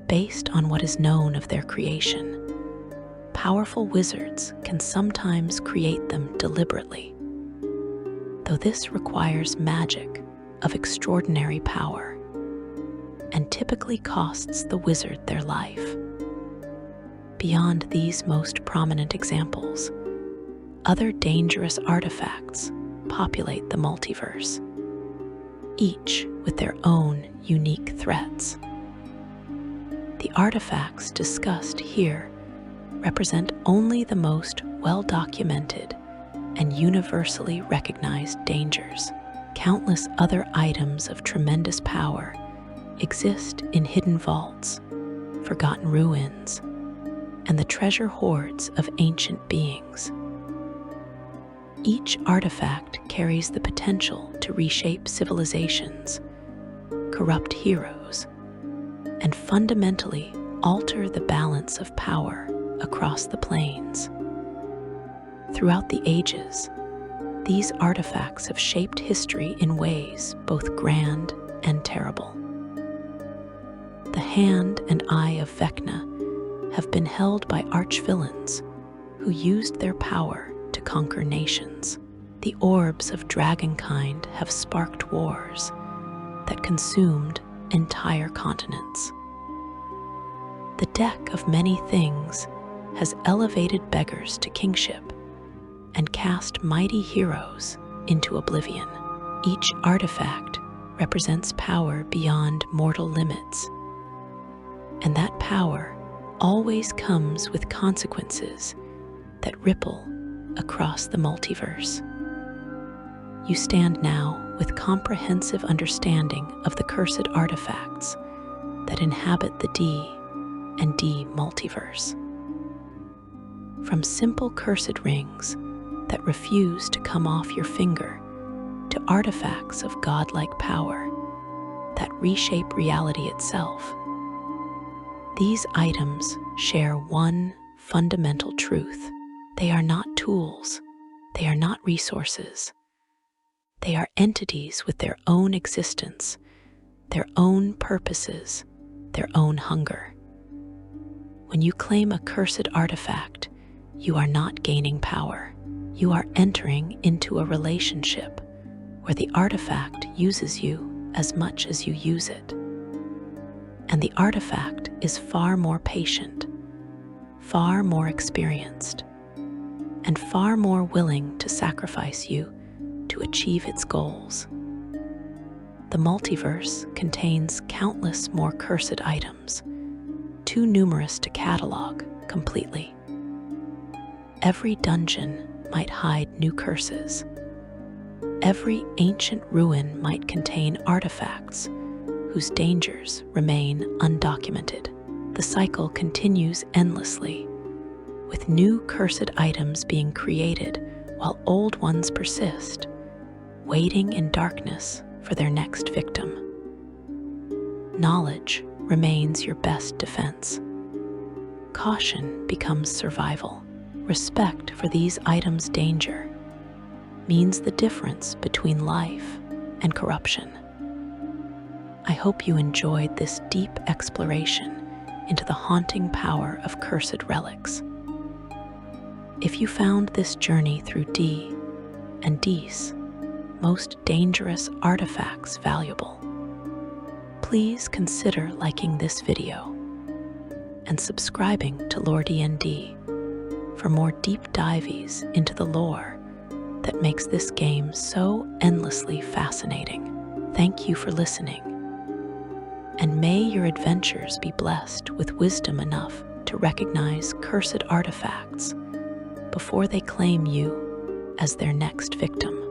Based on what is known of their creation, powerful wizards can sometimes create them deliberately, though this requires magic of extraordinary power and typically costs the wizard their life. Beyond these most prominent examples, other dangerous artifacts populate the multiverse, each with their own unique threats. The artifacts discussed here represent only the most well-documented and universally recognized dangers. Countless other items of tremendous power exist in hidden vaults, forgotten ruins, and the treasure hoards of ancient beings. Each artifact carries the potential to reshape civilizations, corrupt heroes, and fundamentally alter the balance of power across the planes. Throughout the ages, these artifacts have shaped history in ways both grand and terrible. The hand and eye of Vecna have been held by arch-villains who used their power to conquer nations. The orbs of dragonkind have sparked wars that consumed entire continents. The deck of many things has elevated beggars to kingship and cast mighty heroes into oblivion. Each artifact represents power beyond mortal limits, and that power always comes with consequences that ripple across the multiverse. You stand now with comprehensive understanding of the cursed artifacts that inhabit the D and D multiverse. From simple cursed rings that refuse to come off your finger to artifacts of godlike power that reshape reality itself. These items share one fundamental truth. They are not tools. They are not resources. They are entities with their own existence, their own purposes, their own hunger. When you claim a cursed artifact, you are not gaining power. You are entering into a relationship where the artifact uses you as much as you use it. And the artifact is far more patient, far more experienced, and far more willing to sacrifice you to achieve its goals. The multiverse contains countless more cursed items, too numerous to catalog completely. Every dungeon might hide new curses. Every ancient ruin might contain artifacts whose dangers remain undocumented. The cycle continues endlessly, with new cursed items being created while old ones persist, waiting in darkness for their next victim. Knowledge remains your best defense. Caution becomes survival. Respect for these items' danger means the difference between life and corruption. I hope you enjoyed this deep exploration into the haunting power of cursed relics. If you found this journey through D and D's most dangerous artifacts valuable, please consider liking this video and subscribing to Lore D&D for more deep dives into the lore that makes this game so endlessly fascinating. Thank you for listening, and may your adventures be blessed with wisdom enough to recognize cursed artifacts before they claim you as their next victim.